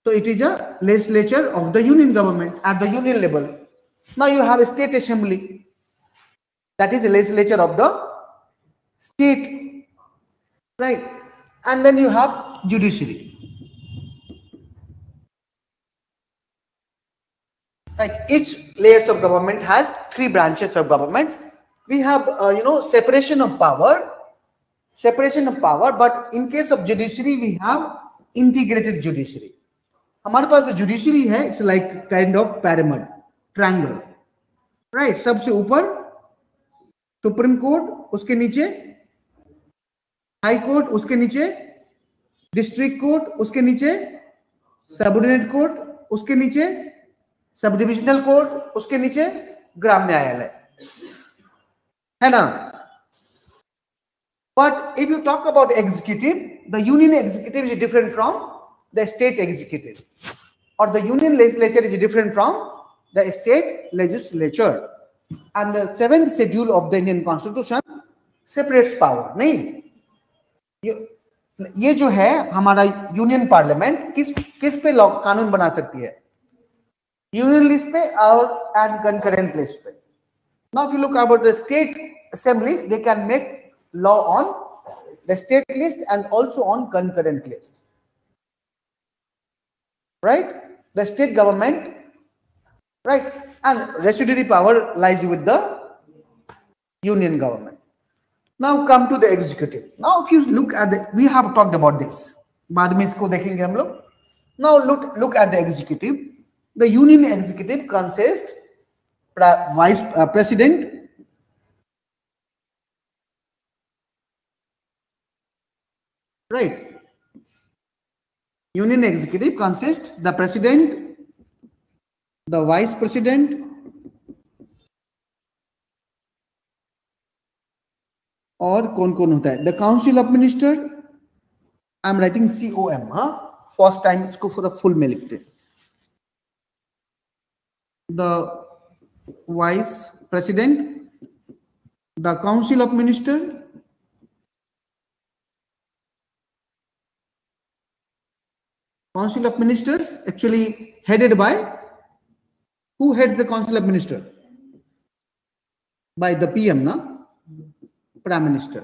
So it is a legislature of the Union government at the Union level. Now you have a state assembly. That is a legislature of the state. Right? And then you have judiciary. Right? Each layers of government has 3 branches of government. We have, separation of power. But in case of judiciary, we have integrated judiciary. हमारे पास जो judiciary है, it's like kind of pyramid, triangle. Right? सबसे ऊपर supreme court, उसके नीचे high court, उसके नीचे district court, उसके नीचे सबऑर्डिनेट कोर्ट, उसके नीचे सब डिविजनल कोर्ट, उसके नीचे ग्राम न्यायालय, है ना? But if you talk about executive, the union executive is different from the state executive, or the union legislature is different from the state legislature. And the 7th schedule of the Indian Constitution separates power. नहीं, ये जो है हमारा union parliament किस पे law कानून बना सकती है? यूनियन लिस्ट पे और एंड कंकरेंट लिस्ट पे. Now if you look about the state assembly, they can make law on the state list and also on concurrent list. Right? The state government, right? And residuary power lies with the union government. Now come to the executive. Now if you look at the, we have talked about this. बाद में इसको देखेंगे हम लोग. Now look at the executive. The union executive consists vice president, right? Union executive consists the president, the vice president, और कौन होता है? The council of minister. I am writing COM, first time इसको पूरा full में लिखते हैं. The vice president, the council of minister, council of ministers actually headed by, who heads the council of minister? By the PM, ना? Prime Minister.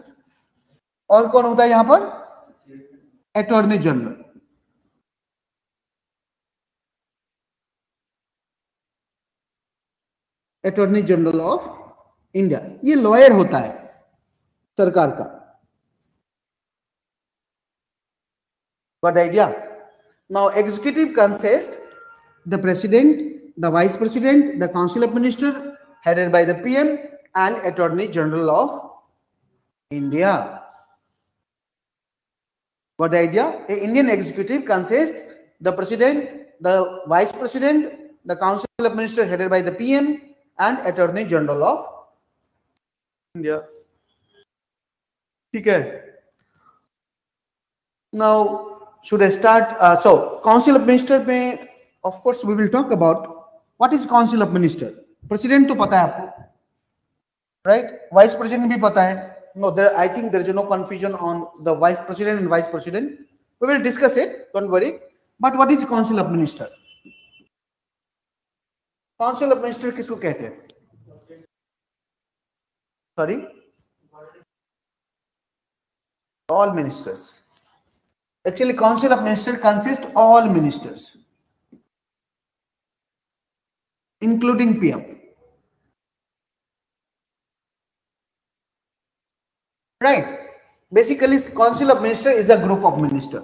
और कौन होता है यहां पर? Attorney General. Attorney General of India. ये लॉयर होता है सरकार का. Got the idea? Now executive consists the president, the vice president, the council of minister headed by the PM and Attorney General of India. Got the idea? The Indian executive consists the president, the vice president, the council of minister headed by the PM and Attorney General of India. Okay. Now, should I start? So, council of minister में, of course, we will talk about what is council of minister. President तो पता है आपको, right? Vice president भी पता है. No, I think there is no confusion on the vice president and vice president. We will discuss it. Don't worry. But what is council of minister? Council of minister किसको कहते हैं? Sorry? All ministers. Actually, council of minister consists all ministers, including PM. Right? Basically, council of minister is a group of ministers.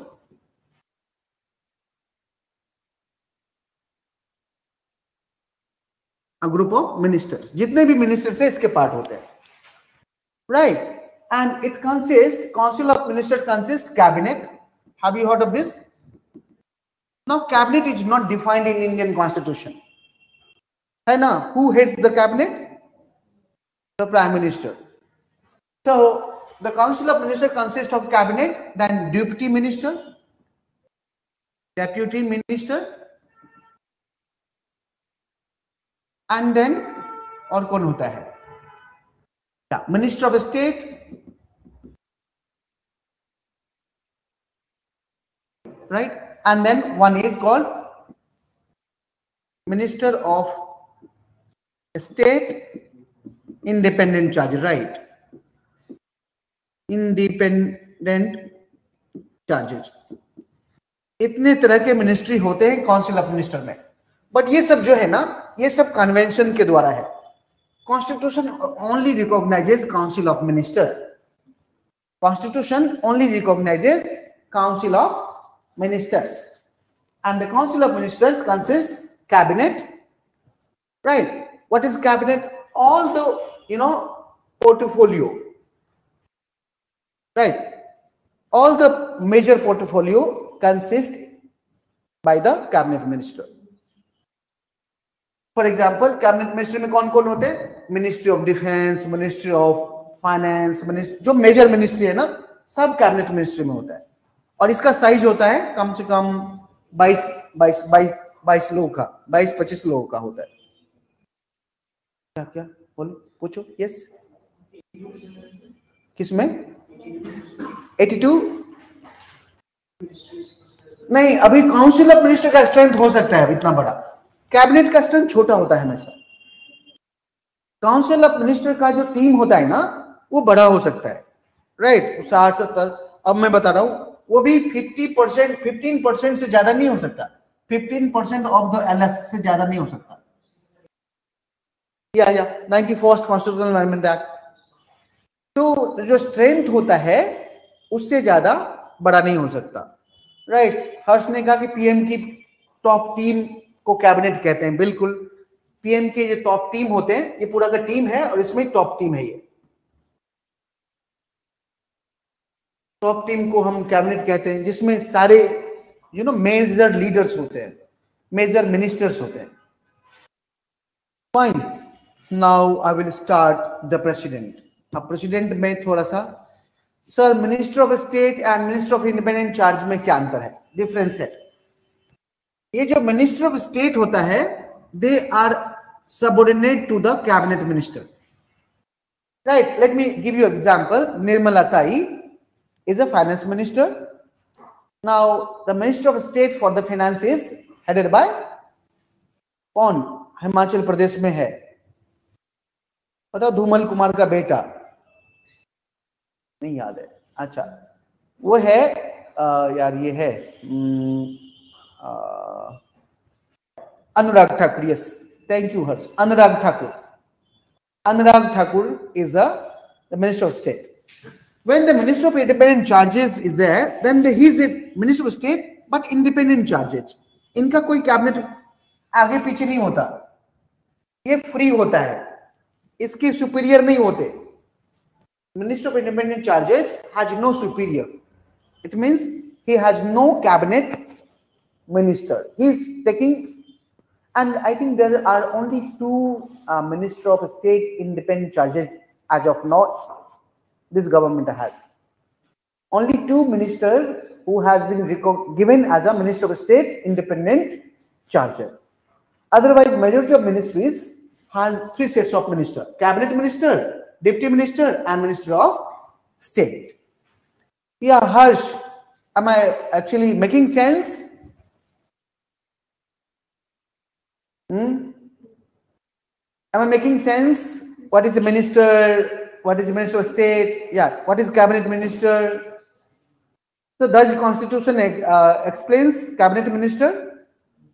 A group of ministers. जितने भी ministers हैं इसके part होते हैं. Right? And it consists, council of ministers consists cabinet. Have you heard of this? Now, cabinet is not defined in Indian Constitution. है ना? Who heads the cabinet? The Prime Minister. So, the council of ministers consists of cabinet, then deputy minister, and then और कौन होता है? Yeah, minister of state, right? And then one is called minister of state, independent charge, right? Independent charges. इतने तरह के ministry होते हैं council of minister में. बट ये सब जो है ना, ये सब कन्वेंशन के द्वारा है. Constitution only recognises council of minister. Constitution only recognises council of ministers. And the council of ministers consist cabinet. Right? What is cabinet? All the portfolio. Right? All the major portfolio consists by the cabinet minister. For example, cabinet minister में कौन-कौन होते हैं? Ministry of Defense, Ministry of Finance, जो major ministry है ना, सब cabinet ministry में होता है. और इसका साइज होता है कम से कम 22 लोगों का, 22-25 लोगों का होता है। क्या क्या बोलो, पूछो। यस, किसमें 82? नहीं, अभी काउंसिल ऑफ मिनिस्टर का स्ट्रेंथ हो सकता है इतना बड़ा, कैबिनेट का स्ट्रेंथ छोटा होता है हमेशा। काउंसिल ऑफ मिनिस्टर का जो टीम होता है ना, वो बड़ा हो सकता है, राइट, 60-70। अब मैं बता रहा हूं, वो भी 50%, 15% से ज्यादा नहीं हो सकता, 15% ऑफ द एलएस से ज्यादा नहीं हो सकता। या 91st कॉन्स्टिट्यूशनल अमेंडमेंट एक्ट। तो जो स्ट्रेंथ होता है उससे ज्यादा बड़ा नहीं हो सकता, राइट। हर्ष ने कहा कि पीएम की टॉप टीम को कैबिनेट कहते हैं, बिल्कुल। पीएम के जो टॉप टीम होते हैं, ये पूरा का टीम है और इसमें टॉप टीम है। ये टॉप टीम को हम कैबिनेट कहते हैं, जिसमें सारे मेजर लीडर्स होते हैं, मेजर मिनिस्टर्स होते हैं। Fine, now I will start the president. अब प्रेसिडेंट में थोड़ा सा, sir minister of state and minister of independent charge में क्या अंतर है, डिफरेंस है? ये जो मिनिस्टर ऑफ स्टेट होता है, they are subordinate to the cabinet minister, right. Let me give you example. Nirmala Tai is a finance minister. Now the minister of state for the finance is headed by कौन? हिमाचल प्रदेश में है, पता, धूमल कुमार का बेटा, नहीं याद है, अच्छा वो है यार, ये है Anurag Thakur. Yes, thank you Harsh, Anurag Thakur. Anurag Thakur is the minister of state. When the minister of independent charges is there, then he is a minister of state but independent charges. इनका कोई कैबिनेट आगे पीछे नहीं होता, ये फ्री होता है, इसके सुपीरियर नहीं होते। Minister of independent charges has no superior. It means he has no cabinet minister. He is taking, and I think there are only two minister of state independent charges as of now. This government has only two ministers who has been given as a minister of state independent charger. Otherwise, majority of ministries has three sets of minister: cabinet minister, deputy minister, and minister of state. Yeah, Harsh, am I actually making sense? Am I making sense? What is the minister? What is the minister of state? Yeah, what is cabinet minister? So does the constitution explains cabinet minister?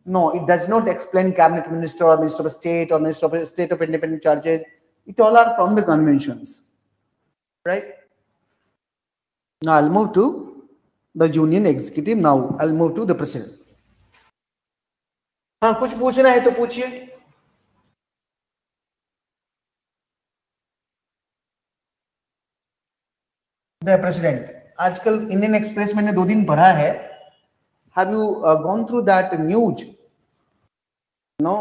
No, it does not explain cabinet minister or minister of state or minister of state of independent charges. It all are from the conventions, right? Now I'll move to the union executive. Now I'll move to the president. हाँ, कुछ पूछना है तो पूछिए। The president. आजकल Indian express मैंने 2 दिन पढ़ा है। Have you gone through that news? No,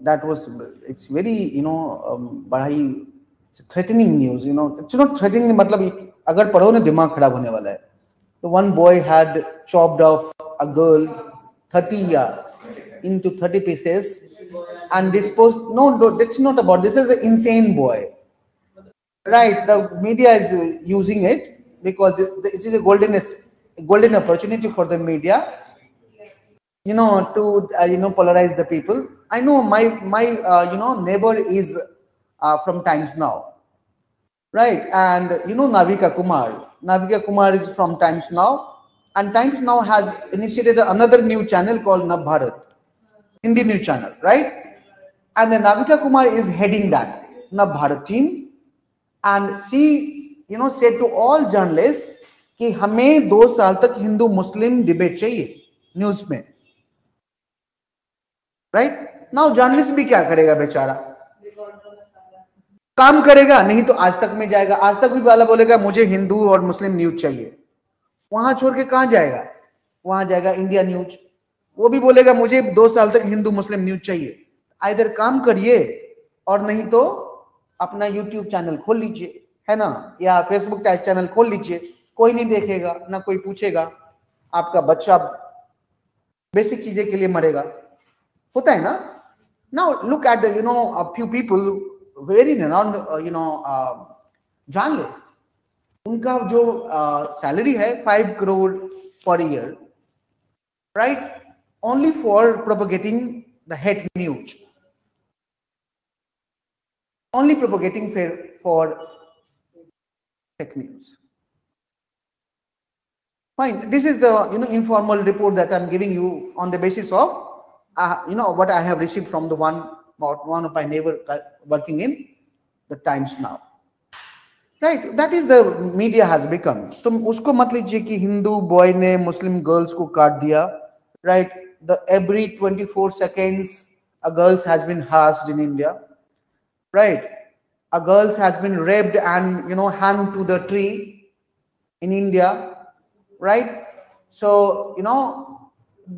that was, it's very बड़ा ही threatening news. It's not threatening, मतलब अगर पढ़ो ना दिमाग खराब होने वाला है। So one boy had chopped off a girl 30 into 30 pieces and disposed. No, that's not about. This is an insane boy, right? The media is using it because it is a golden opportunity for the media, to polarize the people. I know my neighbor is from Times Now, right? And Navika Kumar is from Times Now, and Times Now has initiated another new channel called Nav Bharat, Hindi news channel, right? And then Navika Kumar is heading that Nav Bharat team, and she said to all journalists कि हमें 2 साल तक हिंदू मुस्लिम debate चाहिए news में, right? Now journalist भी क्या करेगा बेचारा, काम करेगा नहीं तो आज तक में जाएगा। आज तक भी वाला बोलेगा मुझे हिंदू और मुस्लिम न्यूज चाहिए, वहां छोड़ के कहां जाएगा? वहां जाएगा इंडिया न्यूज, वो भी बोलेगा मुझे 2 साल तक हिंदू मुस्लिम न्यूज चाहिए। इधर काम करिए और नहीं तो अपना यूट्यूब चैनल खोल लीजिए, है ना, या फेसबुक चैनल खोल लीजिए। कोई नहीं देखेगा, ना कोई पूछेगा, आपका बच्चा बेसिक चीजें के लिए मरेगा, होता है ना. Now look at the a few people very renowned journalists. उनका जो सैलरी है 5 crore per year, right? Only for propagating the hate news. Only propagating for fake news. Fine. This is the informal report that I'm giving you on the basis of what I have received from the one of my neighbor working in the Times now. Right? That is the media has become. तुम उसको मत लीजिए कि Hindu boy ने मुस्लिम girls को काट दिया. Right? Every 24 seconds a girl has been harassed in India. Right? A girl has been raped and hung to the tree in India. Right? So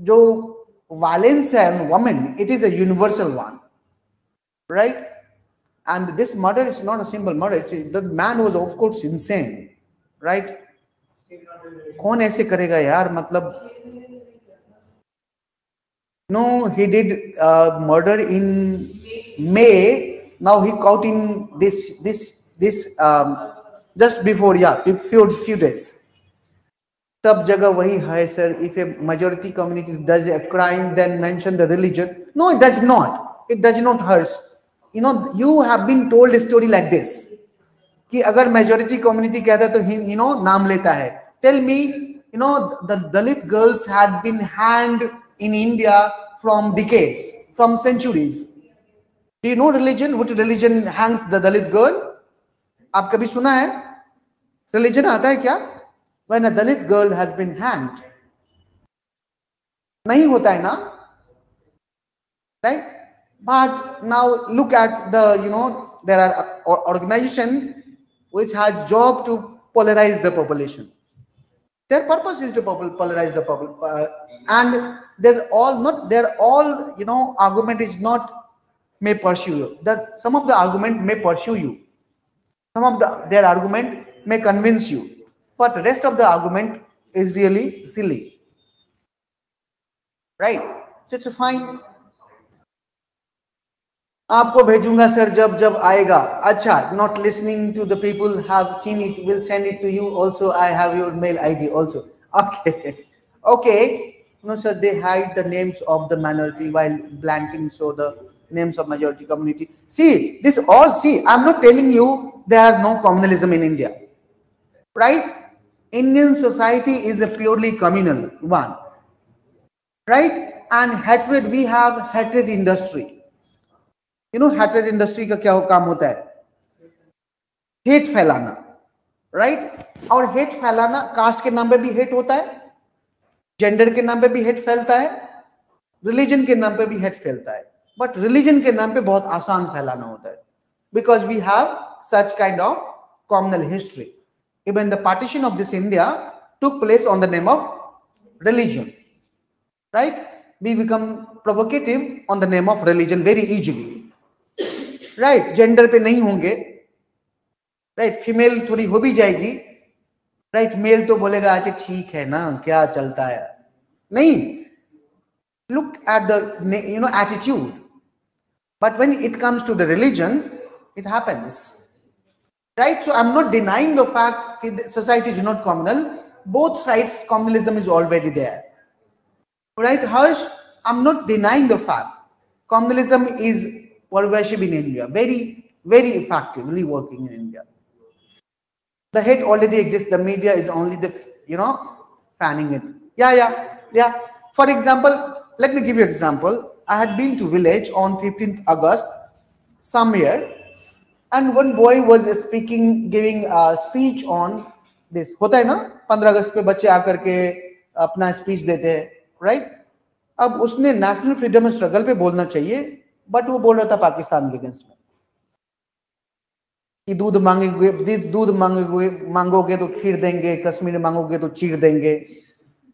जो violence and women, it is a universal one, right? And this murder is not a simple murder. The man was of course insane, right? कौन ऐसे करेगा यार, मतलब he did murder in May. Now he caught in this just before few days. सब जगह वही है sir. If a majority community does a crime, then mention the religion. No, it does not. It does not hurt. You have been told a story like this कि अगर majority community कहता है तो नाम लेता है. Tell me, the Dalit girls had been hanged in India from decades, from centuries. Do you know religion? What religion hangs the Dalit girl? आप कभी सुना है? Religion आता है क्या? When a Dalit girl has been hanged, नहीं होता है ना, right? But now look at the there are organization which has job to polarize the population. Their purpose is to polarize the public, and they're all argument is not may pursue you. That some of the argument may pursue you, some of their argument may convince you. But the rest of the argument is really silly, right? So it's fine. आपको भेजूंगा sir जब आएगा. अच्छा, not listening to the people have seen it, will send it to you also. I have your mail ID also. Okay. No sir, they hide the names of the minority while blanking show the names of majority community. See, I'm not telling you there are no communalism in India, right? Indian society is a purely communal one, right? And hatred, we have hatred industry. hatred industry का क्या काम होता है? Hate फैलाना, right? और hate फैलाना, cast के नाम पे भी hate होता है, जेंडर के नाम पे भी hate फैलता है, रिलीजन के नाम पे भी hate फैलता है. बट रिलीजन के नाम पे बहुत आसान फैलाना होता है, because we have such kind of communal history. Even the partition of this India took place on the name of religion, right? We become provocative on the name of religion very easily, right? Gender पे नहीं होंगे, right? Female थोड़ी हो भी जाएगी, right? Male तो बोलेगा अच्छा ठीक है ना, क्या चलता है, नहीं. Look at the attitude. But when it comes to the religion, it happens. Right? So I'm not denying the fact that society is not communal. Both sides, communalism is already there. Right, Harsh? I'm not denying the fact. Communalism is pervasive in India. Very, very effectively working in India. The hate already exists. The media is only fanning it. Yeah. For example, let me give you an example. I had been to village on 15th August somewhere. And one boy was giving a speech on this. होता है ना, 15 अगस्त पे बच्चे आकर के अपना speech देते हैं, right? अब उसने नेशनल फ्रीडम स्ट्रगल पे बोलना चाहिए, बट वो बोल रहा था पाकिस्तान के अगेंस्ट में कि दूध मांगोगे तो खीर देंगे, कश्मीर मांगोगे तो चीर देंगे.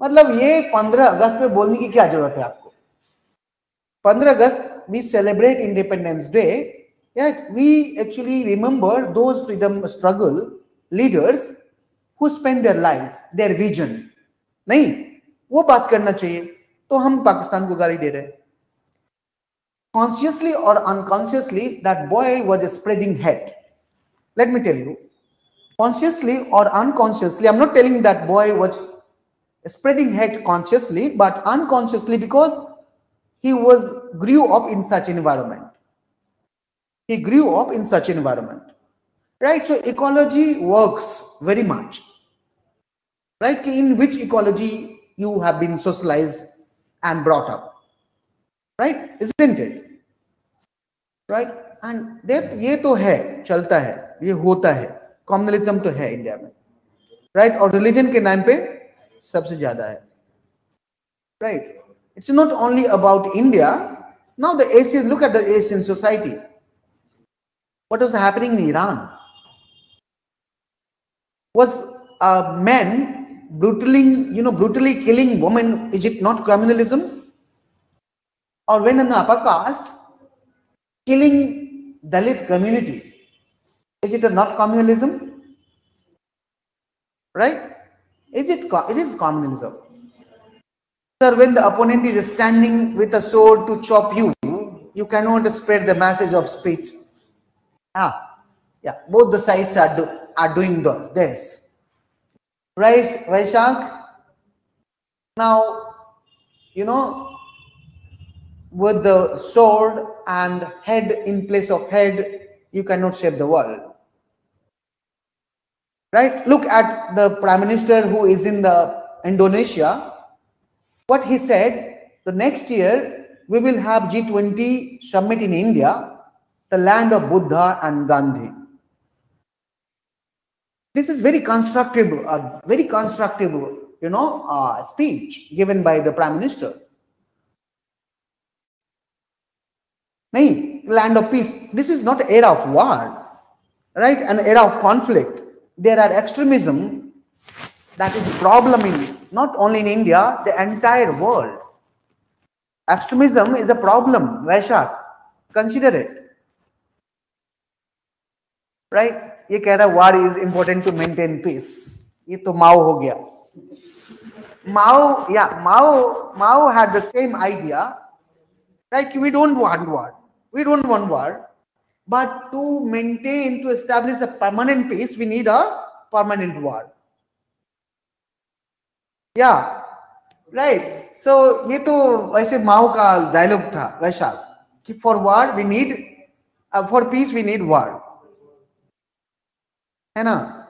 मतलब ये 15 अगस्त पे बोलने की क्या जरूरत है आपको? 15 अगस्त we celebrate Independence Day. Yeah, we actually remember those freedom struggle leaders who spent their life, their vision. नहीं, वो बात करना चाहिए, तो हम पाकिस्तान को गाली दे रहे हैं. Consciously or unconsciously, that boy was spreading hate. Let me tell you, consciously or unconsciously, I'm not telling that boy was spreading hate consciously, but unconsciously, because he grew up in such environment. He grew up in such environment, right? So ecology works very much, right? In which ecology you have been socialized and brought up, right? Isn't it? Right? And that ये तो है, चलता है, ये होता है, communalism तो है इंडिया में, right? और रिलीजन के नाम पे सबसे ज्यादा है, right? It's not only about India. Now the Asians, look at the Asian society. What was happening in Iran? Was men brutally killing women? Is it not communalism? Or when an upper caste killing Dalit community, is it not communalism? Right? It is communalism. Sir, when the opponent is standing with a sword to chop you, you cannot spread the message of speech. Yeah, both the sides are doing this. Right, Vaishak? Now, with the sword and head in place of head, you cannot save the world. Right? Look at the Prime Minister who is in the Indonesia. What he said, the next year we will have G20 summit in India, the land of Buddha and Gandhi. This is very constructive, speech given by the Prime Minister. Land of peace. This is not an era of war, right? An era of conflict. There are extremism that is a problem in not only in India, the entire world. Extremism is a problem, Vaishak. Consider it. Right? ये कह रहा war is important to maintain peace. ये तो Mao हो गया. Mao had the same idea. Like we don't want war. We don't want war. But to establish a permanent peace, we need a permanent war. Yeah. Right. So ये तो वैसे Mao का dialogue था, वैसा कि for war we need, for peace we need war. है ना?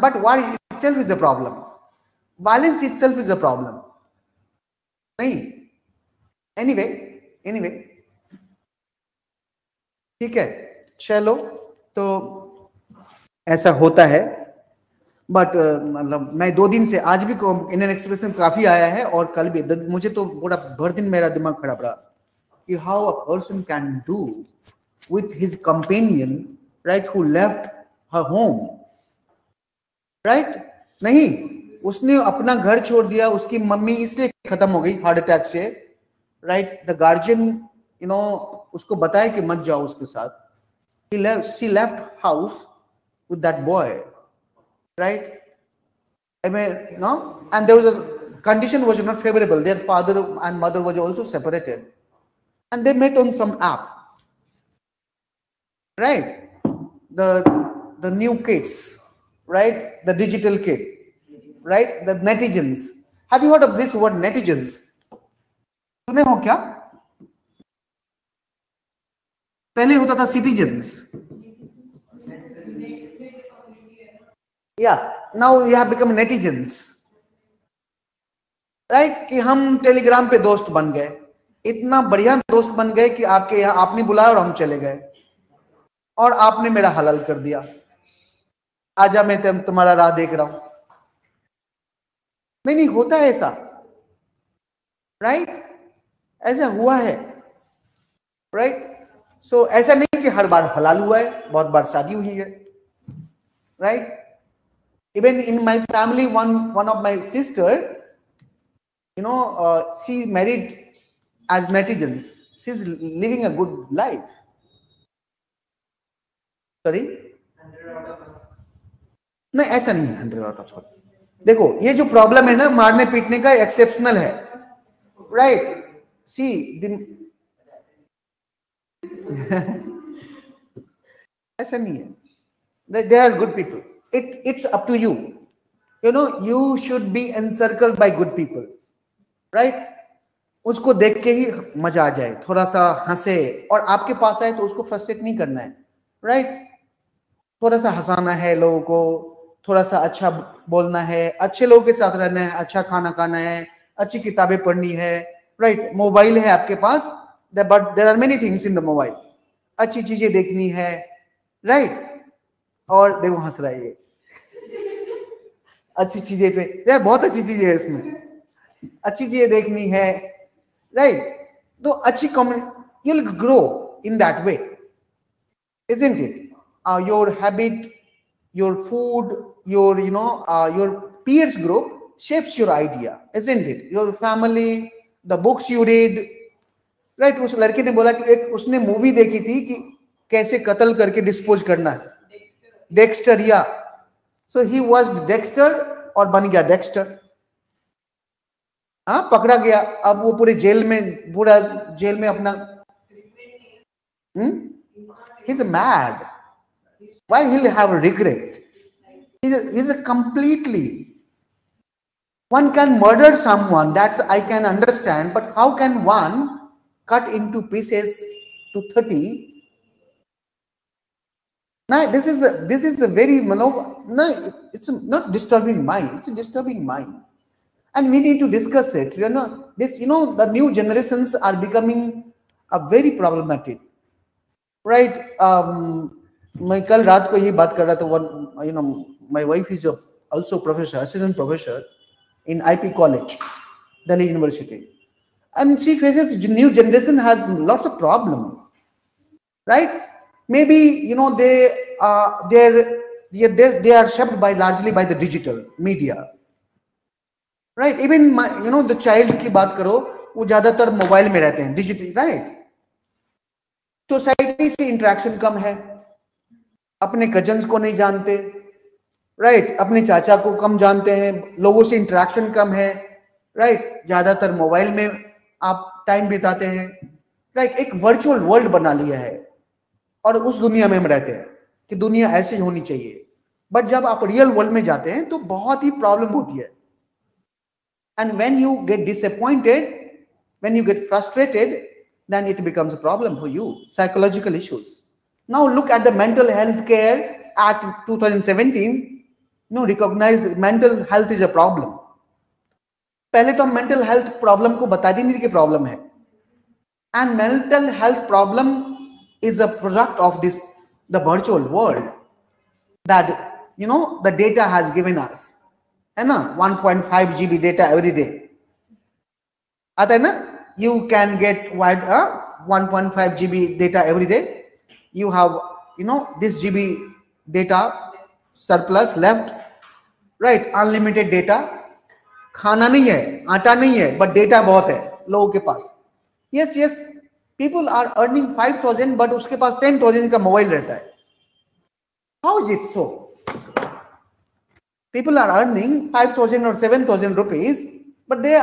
But war itself is a problem. Violence itself is a problem. नहीं? Anyway. ठीक है, चलो, तो ऐसा होता है. बट मतलब मैं 2 दिन से, आज भी इंडियन एक्सप्रेस में काफी आया है और कल भी, मुझे तो पूरा भर दिन मेरा दिमाग खराब रहा कि how a person can do with his companion, right, who left her home, right. नहीं, उसने अपना घर छोड़ दिया, उसकी मम्मी इसलिए खत्म हो गई हार्ट अटैक से, राइट. द गार्जियन उसको बताया कि मत जाओ उसके साथ. She left house with that boy, right? I mean, and there was a condition was not favorable. Their father and mother was also separated, and they met on some app, right? The new kids, right? The digital kid, right? The netizens. Have you heard of this word, netizens? सुने हो क्या? पहले होता था citizens. Yeah, now you have become netizens, right? कि हम Telegram पे दोस्त बन गए, इतना बढ़िया दोस्त बन गए कि आपके यहाँ आपने बुलाया और हम चले गए और आपने मेरा हलाल कर दिया. आजा मैं तुम्हारा राह देख रहा हूं. नहीं होता है ऐसा, राइट? ऐसा हुआ है, राइट? सो ऐसा नहीं कि हर बार हलाल हुआ है, बहुत बार शादी हुई है, right? Even in my family, one of my sister, she married as netizens. She's living a good life. Sorry? नहीं, ऐसा नहीं है 100 out of 100. देखो ये जो प्रॉब्लम है ना मारने पीटने का, एक्सेप्शनल है, राइट? सी ऐसा नहीं है, they are good people, it's up to you, you know, you should be encircled by good people, right? उसको देख के ही मजा आ जाए, थोड़ा सा हंसे, और आपके पास आए तो उसको फ्रस्ट्रेट नहीं करना है, राइट? थोड़ा सा हंसाना है लोगों को, थोड़ा सा अच्छा बोलना है, अच्छे लोगों के साथ रहना है, अच्छा खाना खाना है, अच्छी किताबें पढ़नी है, राइट? मोबाइल है आपके पास, but there are many things in the mobile, अच्छी चीजें देखनी है, राइट? और देखो हंस रहा है ये, अच्छी चीजें पे यार, बहुत अच्छी चीजें है इसमें, अच्छी चीजें देखनी है, राइट? तो अच्छी community, you'll grow in that way, isn't it? Your habit, your food, your your peers group shapes your idea, isn't it? Your family, the books you read, right? उस लड़के ने बोला कि एक उसने मूवी देखी थी कि कैसे कत्ल करके डिस्पोज करना है, डेक्स्टर, या सो ही वाज डेक्स्टर और बन गया डेक्स्टर, हाँ पकड़ा गया, अब वो पूरे जेल में अपना he's mad, why he'll have a regret? He's a completely, one can murder someone, that's I can understand, but how can one cut into pieces to 30? Now this is a very no, it's not disturbing mind, it's a disturbing mind, and we need to discuss it. The new generations are becoming a very problematic, right? मैं कल रात को ये बात कर रहा था, my wife is also professor, assistant professor in IP college, Delhi University, and she faces new generation has lots of problem, right? Maybe they are shaped largely by the digital media, right? Even the child की बात करो, वो ज्यादातर mobile में रहते हैं, digital, right? Society से interaction कम है, अपने कजन्स को नहीं जानते, राइट? अपने चाचा को कम जानते हैं, लोगों से इंटरेक्शन कम है, राइट? ज्यादातर मोबाइल में आप टाइम बिताते हैं, राइट? एक वर्चुअल वर्ल्ड बना लिया है और उस दुनिया में हम रहते हैं कि दुनिया ऐसे होनी चाहिए, बट जब आप रियल वर्ल्ड में जाते हैं तो बहुत ही प्रॉब्लम होती है, and when you get disappointed, when you get frustrated, then it becomes a problem for you, psychological issues. Now look at the mental health care act 2017, recognize mental health is a problem. पहले तो हम mental health problem को बता दी नहीं कि problem है, and mental health problem is a product of the virtual world that the data has given us, है ना? 1.5 GB data every day आता है ना? You can get 1.5 GB data every day. You have this GB data surplus left, right? Unlimited data. खाना नहीं है, आटा नहीं है, but data बहुत है लोगों के पास. Yes, people are earning 5,000, but उसके पास 10,000 का मोबाइल रहता है. How is it so? People are earning 5,000 or 7,000 rupees, but they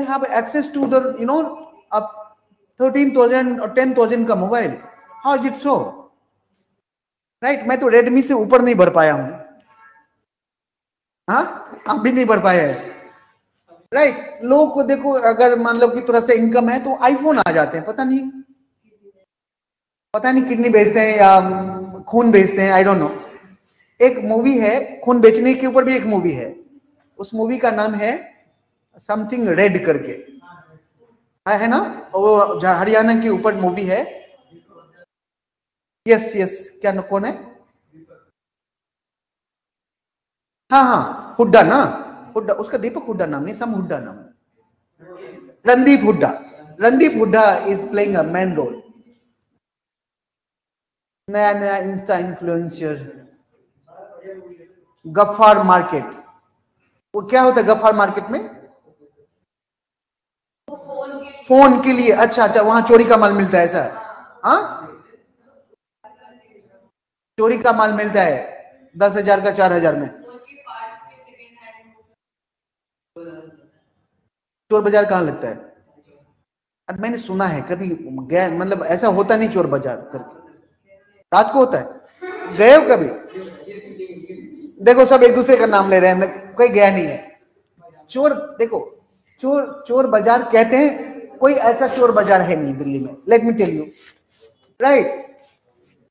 have access to the 13,000 or 10,000 का mobile. How is it so? Right? मैं तो रेडमी से ऊपर नहीं बढ़ पाया हूं, हाँ आप भी नहीं बढ़ पाए हैं, राइट? लोगों को देखो, अगर मान लो कि थोड़ा सा इनकम है तो आईफोन आ जाते हैं, पता नहीं किडनी बेचते हैं या खून बेचते हैं, आई डोंट नो. एक मूवी है खून बेचने के ऊपर भी, एक मूवी है, उस मूवी का नाम है समथिंग रेड करके, है ना? वो हरियाणा के ऊपर मूवी है. यस क्या कौन है? हाँ हुड्डा ना, हुड्डा, उसका दीपक हुड्डा नाम नहीं, सम हुड्डा नाम है, Randeep Hooda is playing a main role. नया इंस्टा इन्फ्लुएंसर. गफ्फार मार्केट, वो क्या होता है गफ्फार मार्केट में? फोन के लिए. अच्छा, वहां चोरी का माल मिलता है, ऐसा? हाँ, चोरी का माल मिलता है 10,000 का 4,000 में. चोर बाजार कहाँ लगता है? और मैंने सुना है, कभी गया, मतलब ऐसा होता नहीं चोर बाजार करके, रात को होता है। गए हो कभी? देखो सब एक दूसरे का नाम ले रहे हैं, कोई गया नहीं है। चोर, देखो चोर बाजार कहते हैं, कोई ऐसा चोर बाजार है नहीं दिल्ली में, let me tell you, right.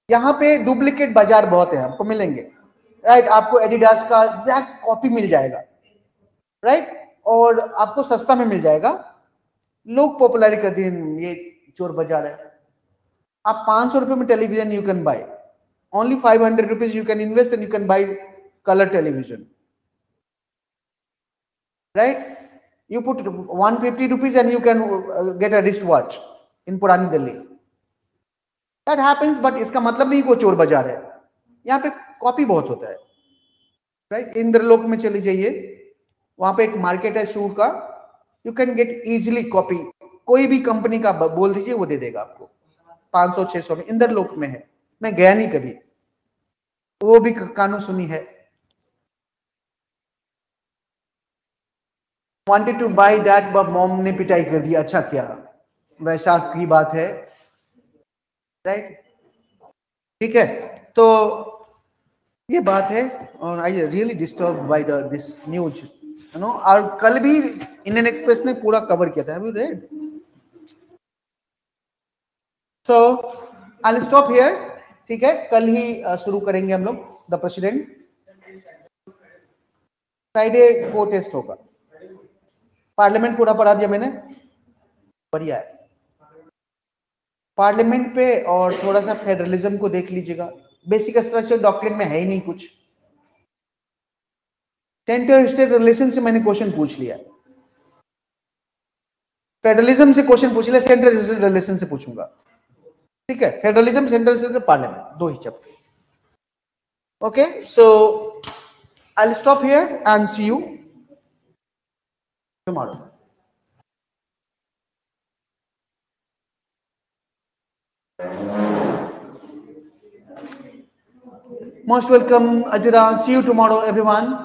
यहाँ पे डुप्लीकेट बाजार बहुत है, आपको मिलेंगे, राइट। आपको एडिडास का एग्जैक्ट कॉपी मिल जाएगा, राइट, और आपको सस्ता में मिल जाएगा। लोग पॉपुलर कर दिए ये चोर बाजार है। आप 500 रुपए में television you can buy, only 500 rupees you can invest and you can buy colour television, right. You put 150 rupees and you can get a wristwatch in पुरानी दिल्ली। That happens, but इसका मतलब नहीं वो चोर बाजार है। यहाँ पे कॉपी बहुत होता है, राइट। इंद्रलोक में चली जाइए, वहां पे एक मार्केट है शू का, you can get easily copy, कोई भी कंपनी का बोल दीजिए वो दे देगा आपको 500-600 में। इंद्रलोक में है, मैं गया नहीं कभी, वो भी कानून सुनी है। Wanted to buy that, but mom ने पिटाई कर दिया। अच्छा क्या, वैसा की बात है, राइट, ठीक है। तो ये बात है, और I really disturb by this news, you know. और कल भी इंडियन एक्सप्रेस ने पूरा कवर किया था, have you read? So I will stop here, ठीक है। कल ही शुरू करेंगे हम लोग द प्रेसिडेंट। फ्राइडे को टेस्ट होगा। पार्लियामेंट पूरा पढ़ा दिया मैंने, बढ़िया है। पार्लियामेंट पे और थोड़ा सा फेडरलिज्म को देख लीजिएगा। बेसिक स्ट्रक्चर डॉक्ट्रिन में है ही नहीं कुछ। सेंटर स्टेट रिलेशन से मैंने क्वेश्चन पूछ लिया, फेडरलिज्म से क्वेश्चन पूछ लिया, सेंटर स्टेट रिलेशन से पूछूंगा, ठीक है। फेडरलिज्म, सेंटर स्टेट, पार्लियामेंट, दो ही chapter. Okay, so I will stop here and see you tomorrow. Most welcome, Ajira. See you tomorrow, everyone.